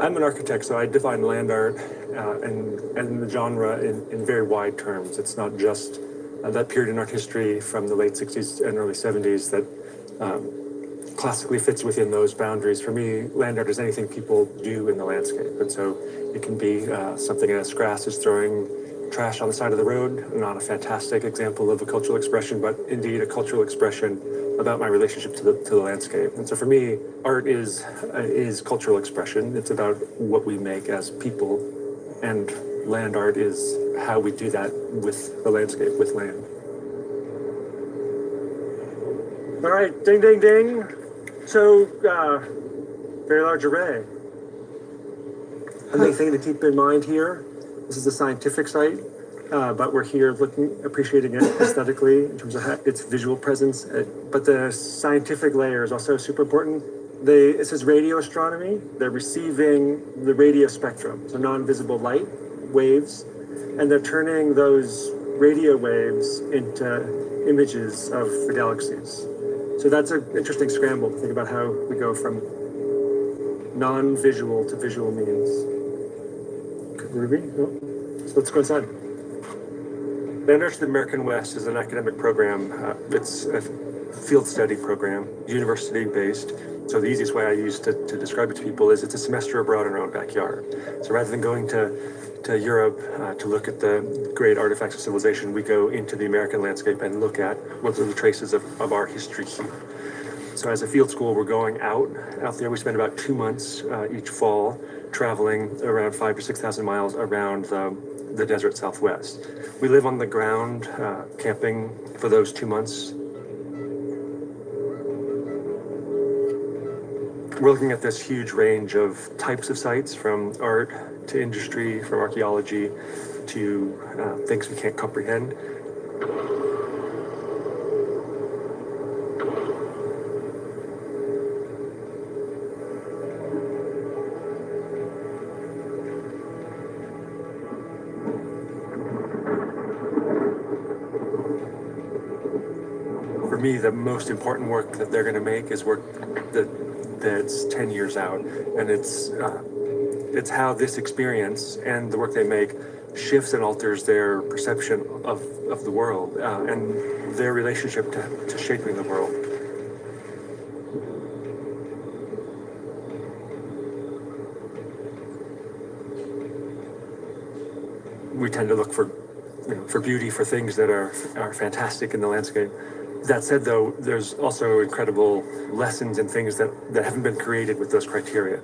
I'm an architect, so I define land art and the genre in very wide terms. It's not just that period in art history from the late 60s and early 70s that classically fits within those boundaries. For me, land art is anything people do in the landscape. And so it can be something as crass as throwing trash on the side of the road, not a fantastic example of a cultural expression, but indeed a cultural expression about my relationship to the landscape. And so for me, art is cultural expression. It's about what we make as people, and land art is how we do that with the landscape, with land. All right, ding, ding, ding. So, very large array. Another thing to keep in mind here, this is a scientific site, but we're here appreciating it aesthetically in terms of its visual presence. But the scientific layer is also super important. This is radio astronomy. They're receiving the radio spectrum, so non-visible light waves, and they're turning those radio waves into images of the galaxies. So that's an interesting scramble to think about how we go from non-visual to visual means. Ruby? No? So let's go inside. Land Arts of the American West is an academic program. It's a field study program, university-based. So the easiest way I use to describe it to people is it's a semester abroad in our own backyard. So rather than going to Europe to look at the great artifacts of civilization, we go into the American landscape and look at what are the traces of our history here. So as a field school, we're going out there. We spend about 2 months each fall traveling around 5,000 to 6,000 miles around the desert Southwest. We live on the ground, camping for those 2 months. We're looking at this huge range of types of sites, from art to industry, from archaeology to things we can't comprehend. For me, the most important work that they're going to make is work that's 10 years out, and it's how this experience and the work they make shifts and alters their perception of the world and their relationship to shaping the world. We tend to look for beauty, for things that are fantastic in the landscape. That said, though, there's also incredible lessons and things that haven't been created with those criteria.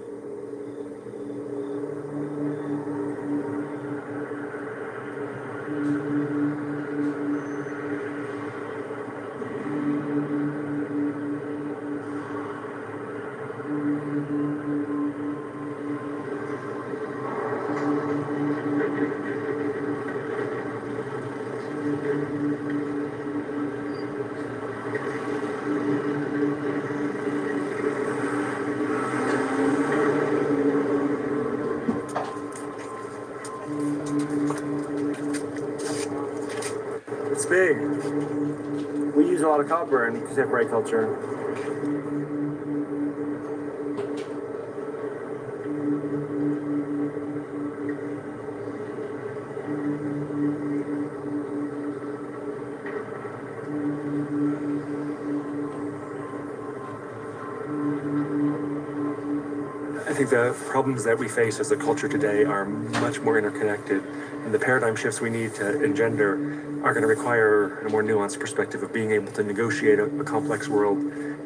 It's big. We use a lot of copper in contemporary culture. think the problems that we face as a culture today are much more interconnected, and the paradigm shifts we need to engender are going to require a more nuanced perspective of being able to negotiate a complex world.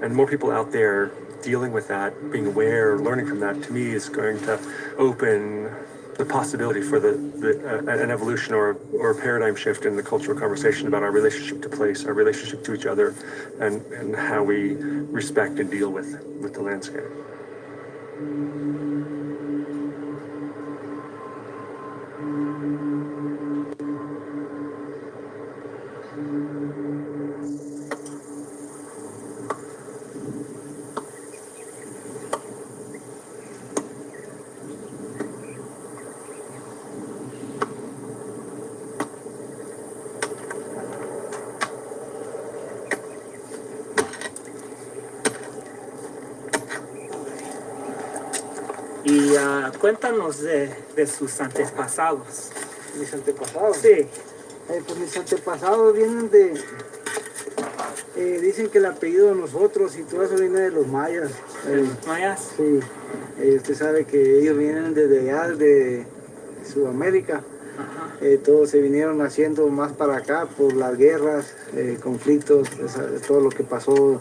And more people out there dealing with that, being aware, learning from that, to me is going to open the possibility for an evolution or a paradigm shift in the cultural conversation about our relationship to place, our relationship to each other, and how we respect and deal with the landscape. Y cuéntanos de sus antepasados. ¿Mis antepasados? Sí. Pues mis antepasados vienen de... dicen que el apellido de nosotros y todo eso viene de los mayas. ¿Los mayas? Sí. Usted sabe que ellos vienen desde allá, de Sudamérica. Todos se vinieron haciendo más para acá por las guerras, conflictos, todo lo que pasó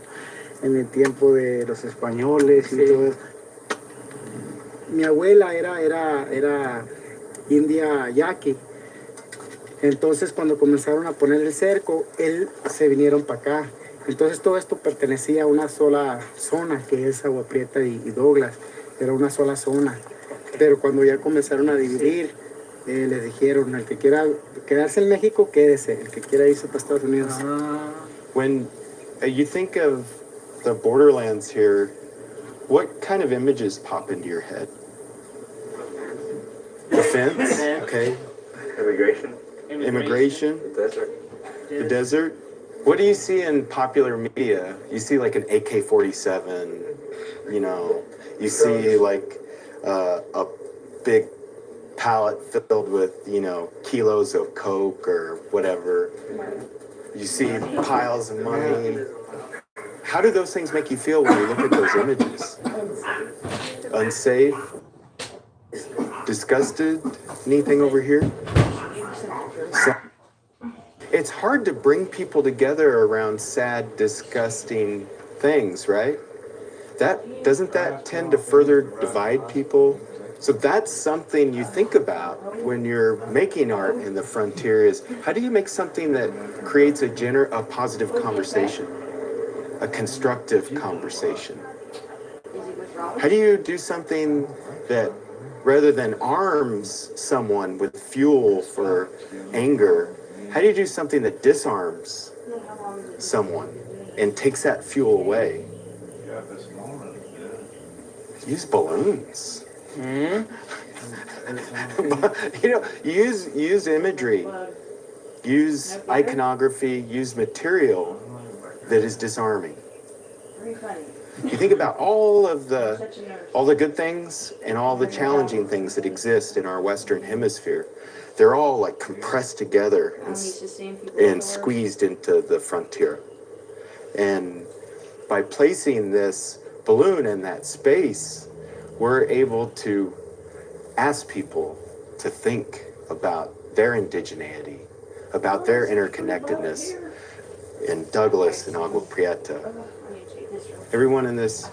en el tiempo de los españoles y todo eso. Mi abuela era india yaqui. Entonces cuando comenzaron a poner el cerco, se vinieron para acá. Entonces todo esto pertenecía a una sola zona, que es Agua Prieta y Douglas. Era una sola zona. Pero cuando ya comenzaron a dividir, les dijeron, el que quiera quedarse en México, quédese. El que quiera irse para Estados Unidos. When you think of the borderlands here, what kind of images pop into your head? The fence? Okay. Immigration? The desert. The desert? What do you see in popular media? You see like an AK-47, you know, you see like a big pallet filled with, you know, kilos of coke or whatever. You see piles of money. How do those things make you feel when you look at those images? Unsafe? Disgusted? Anything over here? It's hard to bring people together around sad, disgusting things, right? Doesn't that tend to further divide people? So that's something you think about when you're making art in the frontier is, how do you make something that creates a positive conversation, a constructive conversation? How do you do something that, rather than arms someone with fuel for anger, how do you do something that disarms someone and takes that fuel away? Use balloons. You know, use imagery, use iconography, use material that is disarming. You think about all the good things and all the challenging things that exist in our Western Hemisphere. They're all like compressed together and squeezed into the frontier. And by placing this balloon in that space, we're able to ask people to think about their indigeneity, about their interconnectedness in Douglas and Agua Prieta. Everyone in this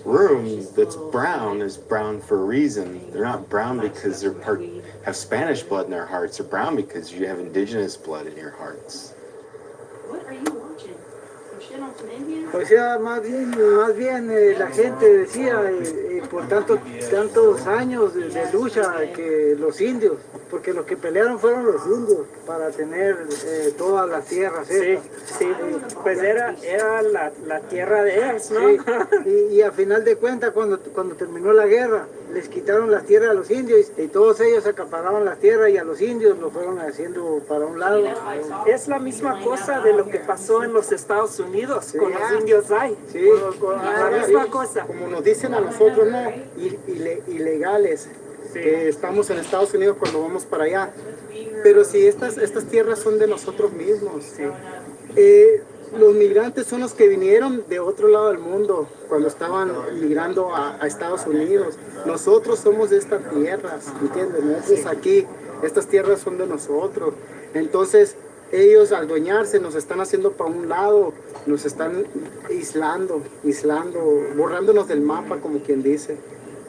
room that's brown is brown for a reason. They're not brown because have Spanish blood in their hearts. They're brown because you have indigenous blood in your hearts. What are you watching? O sea, más bien la gente decía, por tantos años de lucha, que los indios, porque los que pelearon fueron los indios para tener todas las tierras. Sí, pues era la tierra de ellos, ¿no? Sí. Y al final de cuentas, cuando terminó la guerra, les quitaron las tierras a los indios y todos ellos acaparaban las tierras y a los indios lo fueron haciendo para un lado. Es la misma cosa de lo que pasó en los Estados Unidos con los indios ahí. Sí, la misma cosa. Como nos dicen a nosotros, ¿no? Ilegales. Que estamos en Estados Unidos cuando vamos para allá. Pero si estas tierras son de nosotros mismos. los migrantes son los que vinieron de otro lado del mundo cuando estaban migrando a Estados Unidos. Nosotros somos de esta tierra, ¿entiendes? Nosotros aquí, estas tierras son de nosotros. Entonces, ellos al dueñarse nos están haciendo para un lado, nos están aislando, borrándonos del mapa, como quien dice.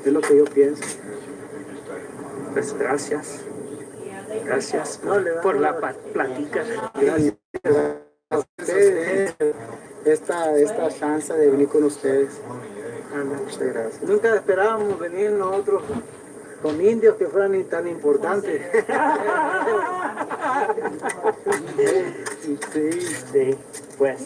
Es lo que yo pienso. Pues gracias. Gracias por la plática. Gracias a ustedes, esta chance de venir con ustedes. Muchas gracias. Nunca esperábamos venir nosotros con indios que fueran tan importantes. Sí, pues.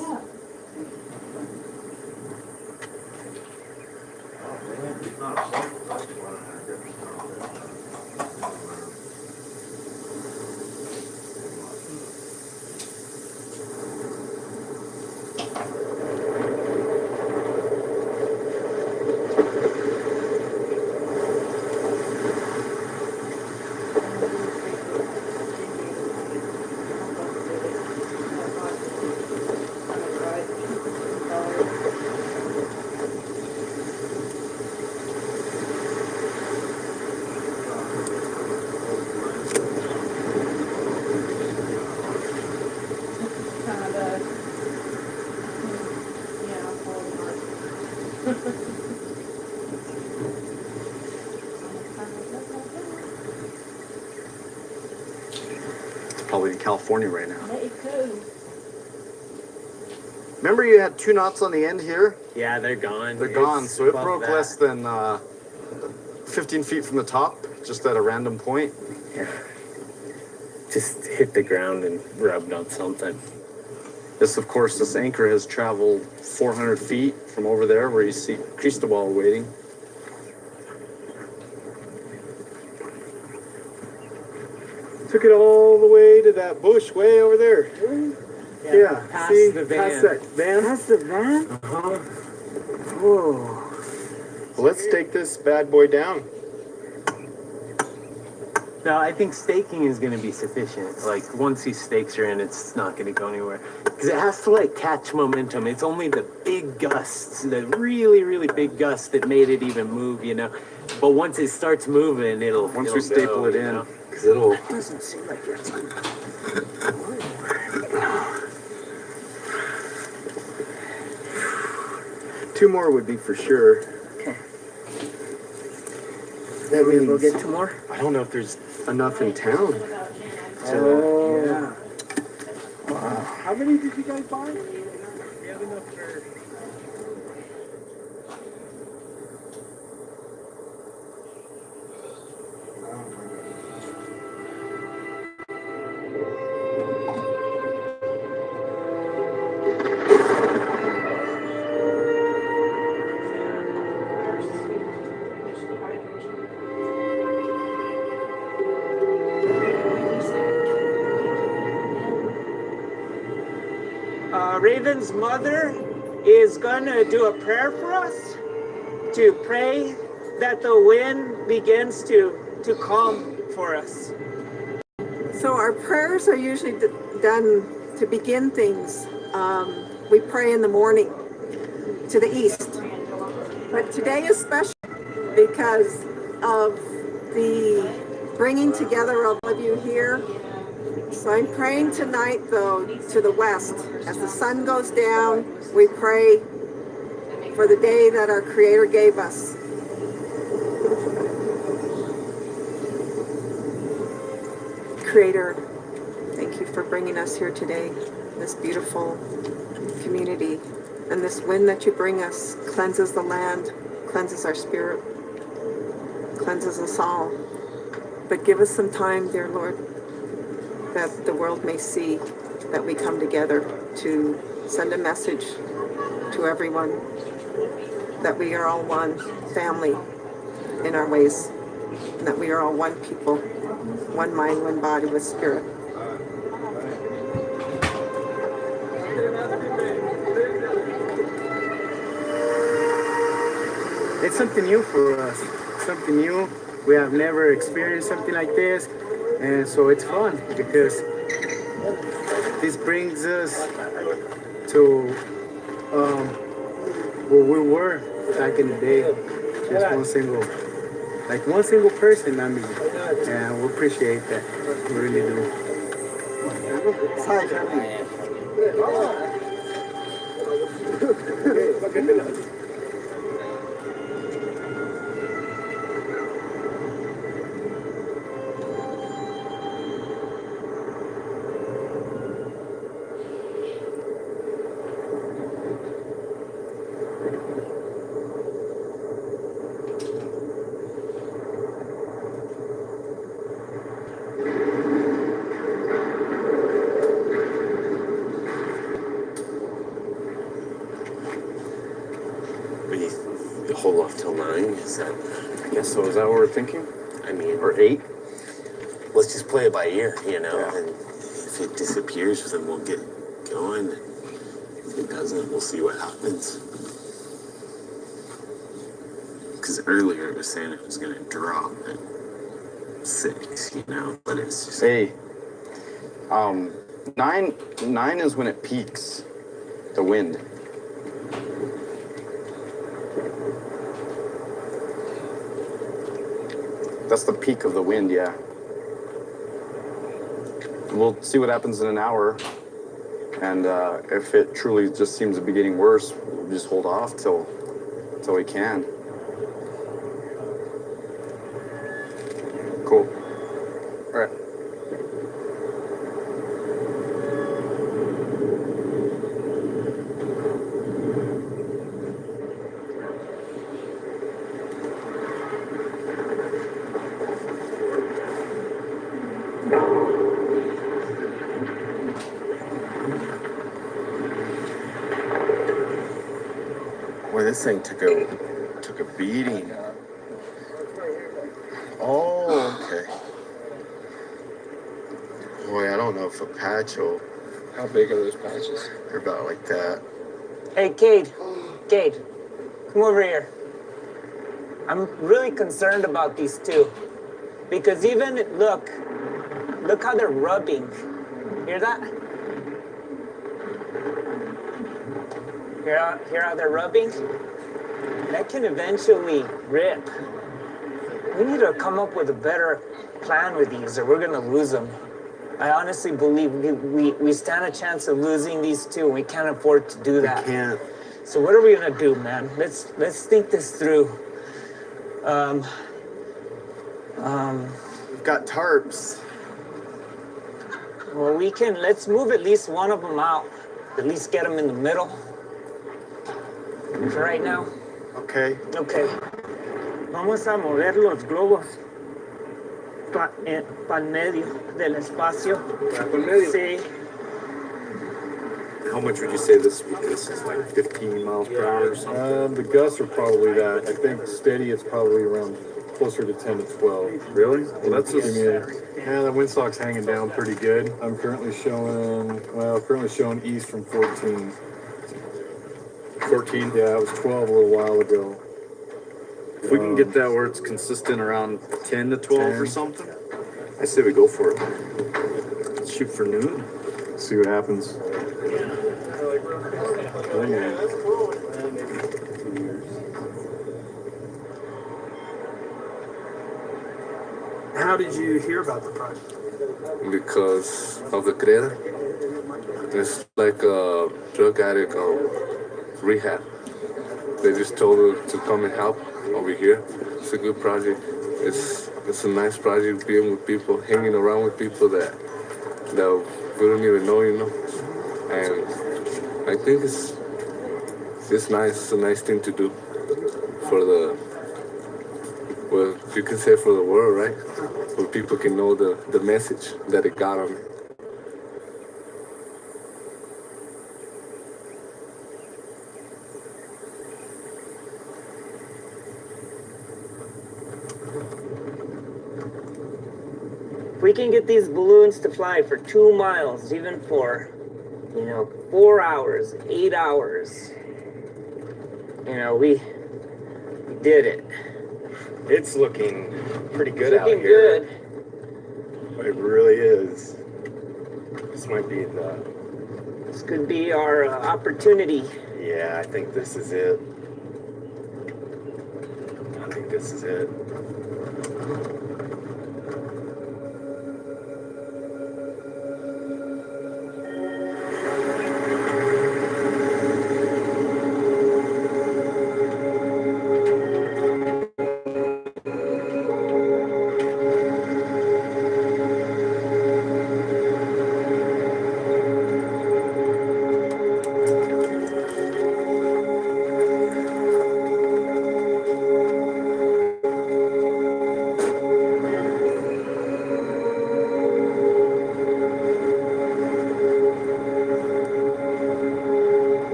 Probably in California right now. Remember you had 2 knots on the end here? Yeah, they're gone. They're gone, so it broke less than 15 feet from the top, just at a random point. Yeah. Just hit the ground and rubbed on something. This, of course, this anchor has traveled 400 feet from over there where you see Cristobal waiting. Took it all the way to that bush way over there. Yeah, past see, the van. past that van. That's the van? Uh-huh. Whoa. Well, let's take this bad boy down. No, I think staking is going to be sufficient. Like, once these stakes are in, it's not going to go anywhere. Because it has to, like, catch momentum. It's only the big gusts, the really, really big gusts that made it even move, you know? But once it starts moving, Once we staple it in, because it'll... Doesn't seem like it's Two more would be for sure. Okay. That We'll means get 2 more. I don't know if there's enough in town. Oh. Yeah. Wow. How many did you guys buy? Raven's mother is gonna do a prayer for us to pray that the wind begins to calm for us. So our prayers are usually done to begin things. We pray in the morning to the east. But today is special because of the bringing together of all of you here. So I'm praying tonight, though, to the west. As the sun goes down, we pray for the day that our Creator gave us. Creator, thank you for bringing us here today, this beautiful community. And this wind that you bring us cleanses the land, cleanses our spirit, cleanses us all. But give us some time, dear Lord, that the world may see that we come together to send a message to everyone that we are all one family in our ways, and that we are all one people, one mind, one body with spirit. It's something new for us, something new. We have never experienced something like this, and so it's fun because this brings us to where we were back in the day. Just one single person, I mean, and we appreciate that. We really do. We hold off till 9. Is that? I guess so. Is that what we're thinking? I mean, Or 8? let's just play it by ear, you know. Yeah. And if it disappears, then we'll get going. If it doesn't, we'll see what happens. Because earlier it was saying it was going to drop at 6, you know. But it's just. Hey. 9 is when it peaks. The wind. That's the peak of the wind, yeah. We'll see what happens in an hour. And if it truly just seems to be getting worse, we'll just hold off till we can. Cool. All right. Boy, this thing took a beating. Oh, okay. Boy, I don't know if a patch will. How big are those patches? They're about like that. Hey, Cade, come over here. I'm really concerned about these two. Because even, look how they're rubbing. Hear that? Hear how they're rubbing? That can eventually rip. We need to come up with a better plan with these or we're gonna lose them. I honestly believe we stand a chance of losing these two and we can't afford to do that. We can't. So what are we gonna do, man? Let's think this through. We've got tarps. Well, let's move at least one of them out. At least get them in the middle. For right now. Okay. Okay. Vamos a mover los globos para el medio del espacio. Para el medio? Sí. How much would you say this speed is? It's like 15 miles per hour or something? The gusts are probably that. I think steady it's probably around closer to 10 to 12. Really? Well, that's just... Yeah, the windsock's hanging down pretty good. I'm currently showing east from 14. 14? Yeah, it was 12 a little while ago. If we can get that where it's consistent around 10 to 12 10. or something, I say we go for it. Let's shoot for noon. See what happens. How did you hear about the project? Because of the creator. It's like a drug addict rehab. They just told us to come and help over here. It's a good project. It's a nice project, being with people, hanging around with people that we don't even know, you know. And I think it's nice. It's a nice thing to do for you can say for the world, right? Where people can know the message that it got on it. If we can get these balloons to fly for 2 miles, even for, 4 hours, 8 hours, we did it. It's looking pretty good It's out looking here. good. It really is. This might be the. This could be our opportunity. Yeah, I think this is it. I think this is it.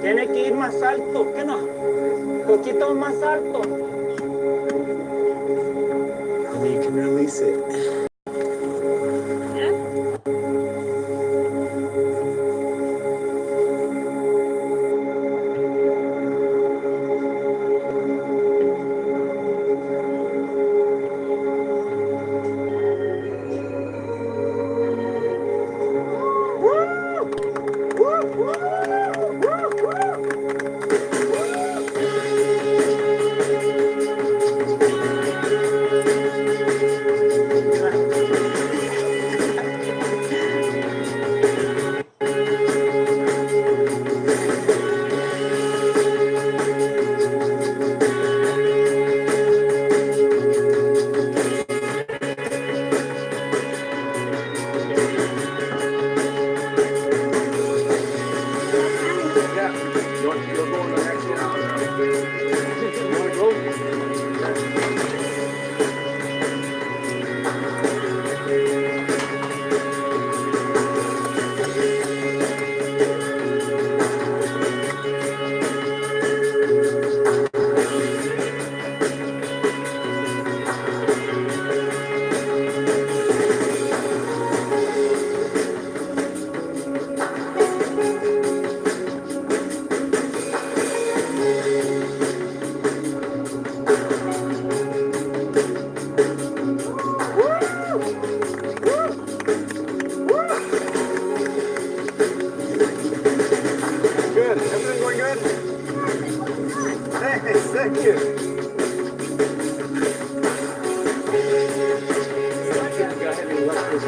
Tiene que ir más alto, ¿qué no? Un poquito más alto. And you can release it. Good. Everything going good? Thanks. Thank you. Go ahead and let this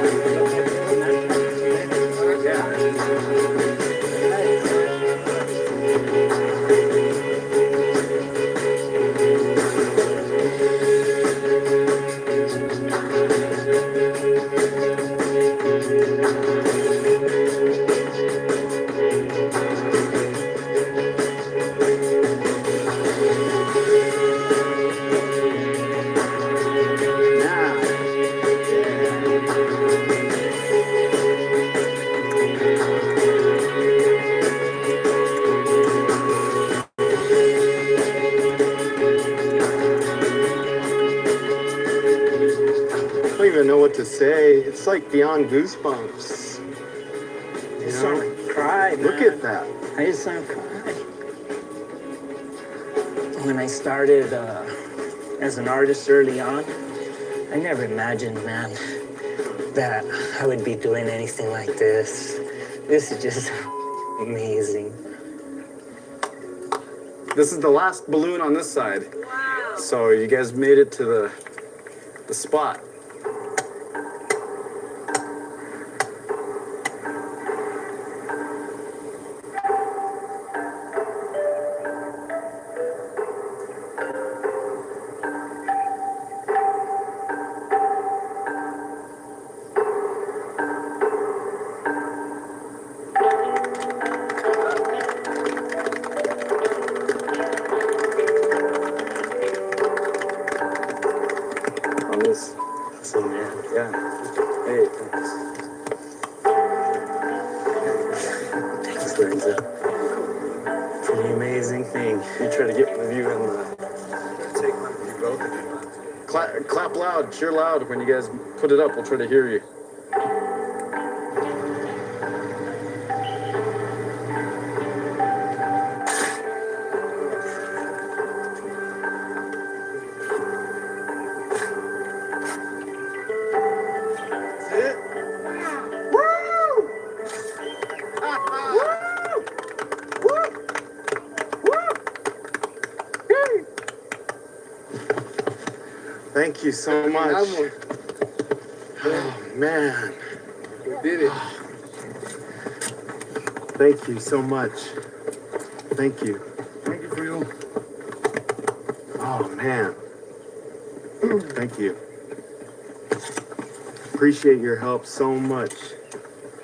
I don't even know what to say. It's like beyond goosebumps. I just want to cry, man. Look at that. I just want to cry. When I started as an artist early on, I never imagined, man, that I would be doing anything like this. This is just amazing. This is the last balloon on this side. Wow. So you guys made it to the spot. So yeah. Hey, thanks. Thanks, Lorenzo. Pretty amazing thing. You try to get with you in the. Take one. You both. Clap loud, cheer loud when you guys put it up. We'll try to hear you. Thank you so much. Oh, man. We did it. Thank you so much. Thank you. Thank you for you. Oh, man. Thank you. Appreciate your help so much.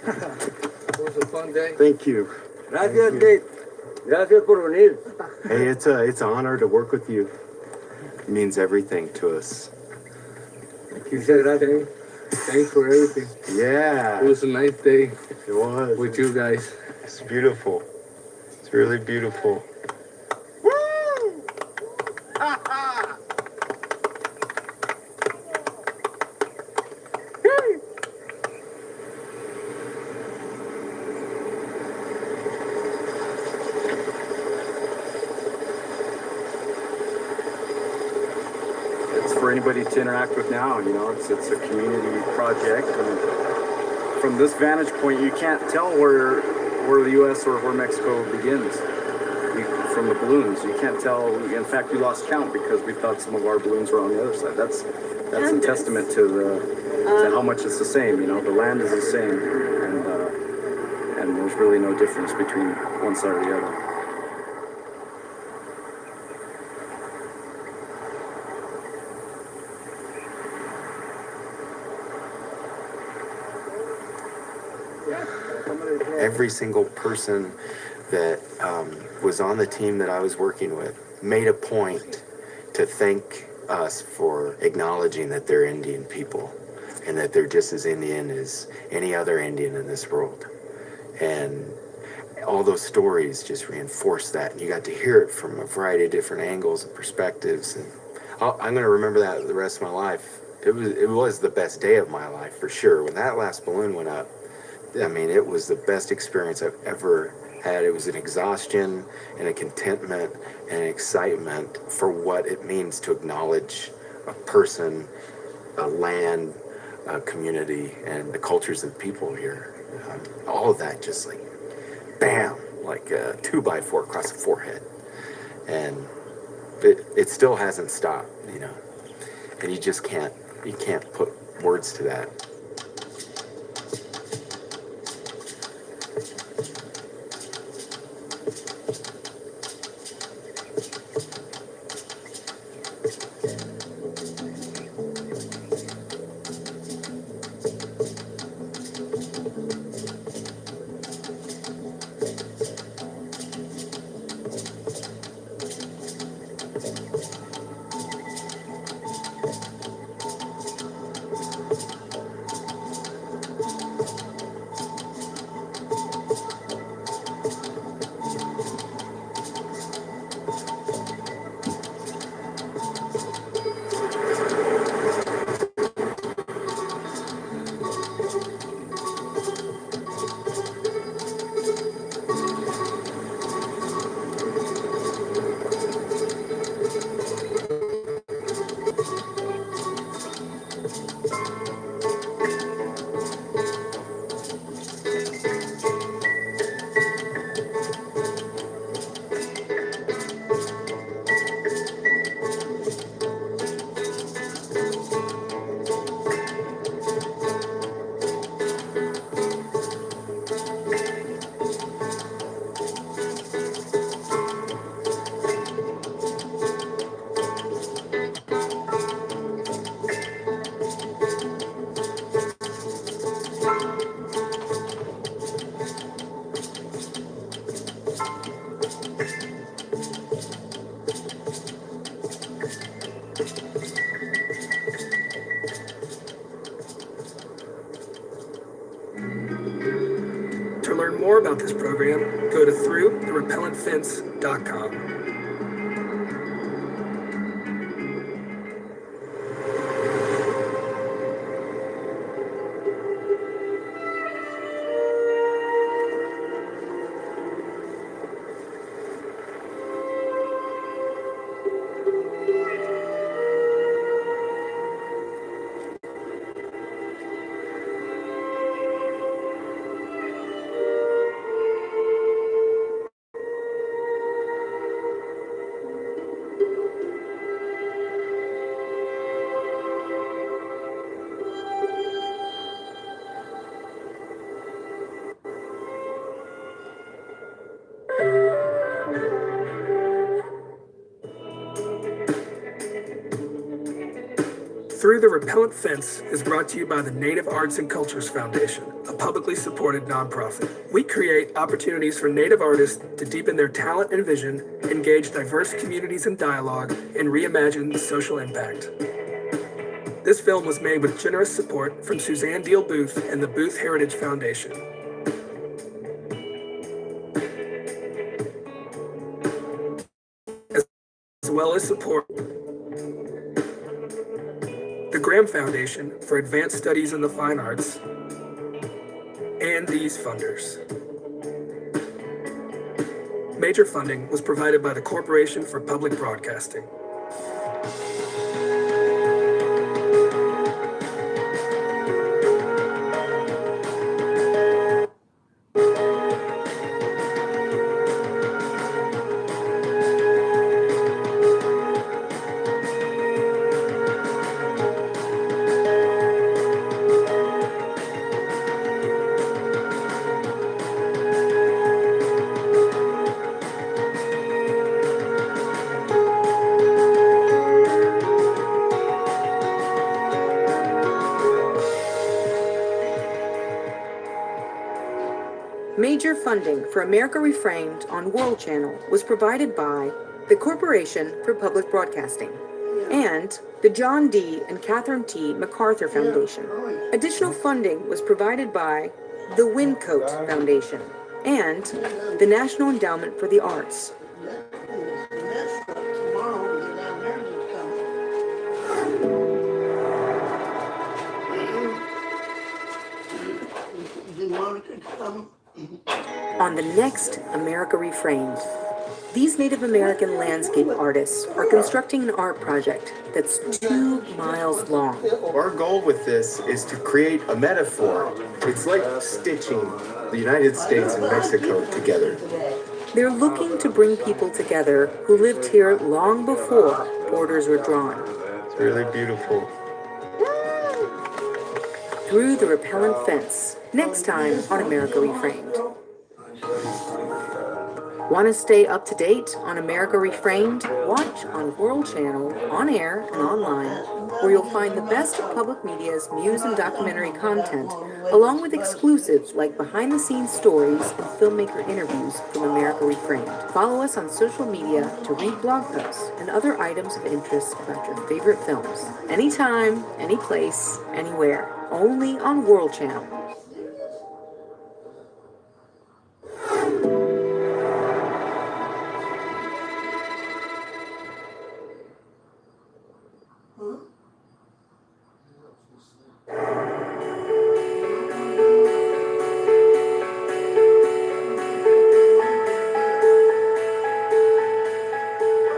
It was a fun day. Thank you. Gracias, Dave. Gracias por venir. Hey, it's an honor to work with you. It means everything to us. Muchas gracias. Thanks for everything. Yeah. It was a nice day It was. with you guys. It's beautiful. It's really beautiful. It's for anybody to interact with now. You know, it's a community project, and from this vantage point, you can't tell where the U.S. or where Mexico begins. From the balloons, you can't tell. In fact, we lost count because we thought some of our balloons were on the other side. That's a testament to how much it's the same. You know, the land is the same, and there's really no difference between one side or the other. Every single person that was on the team that I was working with made a point to thank us for acknowledging that they're Indian people and that they're just as Indian as any other Indian in this world. And all those stories just reinforce that. And you got to hear it from a variety of different angles and perspectives. And I'm going to remember that the rest of my life. It was the best day of my life for sure. When that last balloon went up, I mean, it was the best experience I've ever had. It was an exhaustion and a contentment and an excitement for what it means to acknowledge a person, a land, a community, and the cultures of the people here. All of that just like, bam, like a 2x4 across the forehead. And it still hasn't stopped, you know. And you can't put words to that. To learn more about this program, go to throughtherepellentfence.com. Through the Repellent Fence is brought to you by the Native Arts and Cultures Foundation, a publicly supported nonprofit. We create opportunities for Native artists to deepen their talent and vision, engage diverse communities in dialogue, and reimagine the social impact. This film was made with generous support from Suzanne Deal Booth and the Booth Heritage Foundation. As well as support the Graham Foundation for Advanced Studies in the Fine Arts, and these funders. Major funding was provided by the Corporation for Public Broadcasting. Major funding for America Reframed on World Channel was provided by the Corporation for Public Broadcasting and the John D. and Catherine T. MacArthur Foundation. Additional funding was provided by the Wincoat Foundation and the National Endowment for the Arts. On the next America Reframed, these Native American landscape artists are constructing an art project that's 2 miles long. Our goal with this is to create a metaphor. It's like stitching the United States and Mexico together. They're looking to bring people together who lived here long before borders were drawn. It's really beautiful. Through the Repellent Fence, next time on America Reframed. Want to stay up to date on America Reframed? Watch on World Channel, on air and online, where you'll find the best of public media's news and documentary content, along with exclusives like behind-the-scenes stories and filmmaker interviews from America Reframed. Follow us on social media to read blog posts and other items of interest about your favorite films. Anytime, any place, anywhere. Only on World Channel.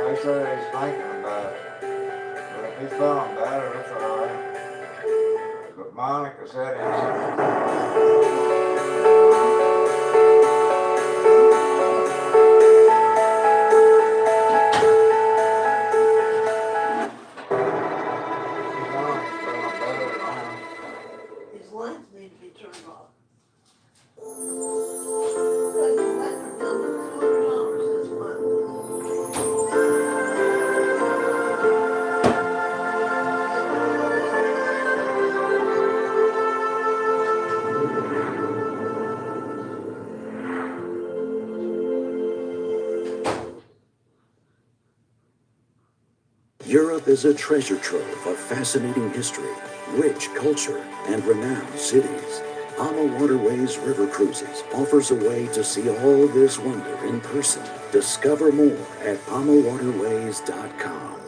I said he's thinking about it. But if he's feeling better, it's all right. But Monica said His lights need to be turned off. Europe is a treasure trove of fascinating history, rich culture, and renowned cities. Ama Waterways River Cruises offers a way to see all this wonder in person. Discover more at amawaterways.com.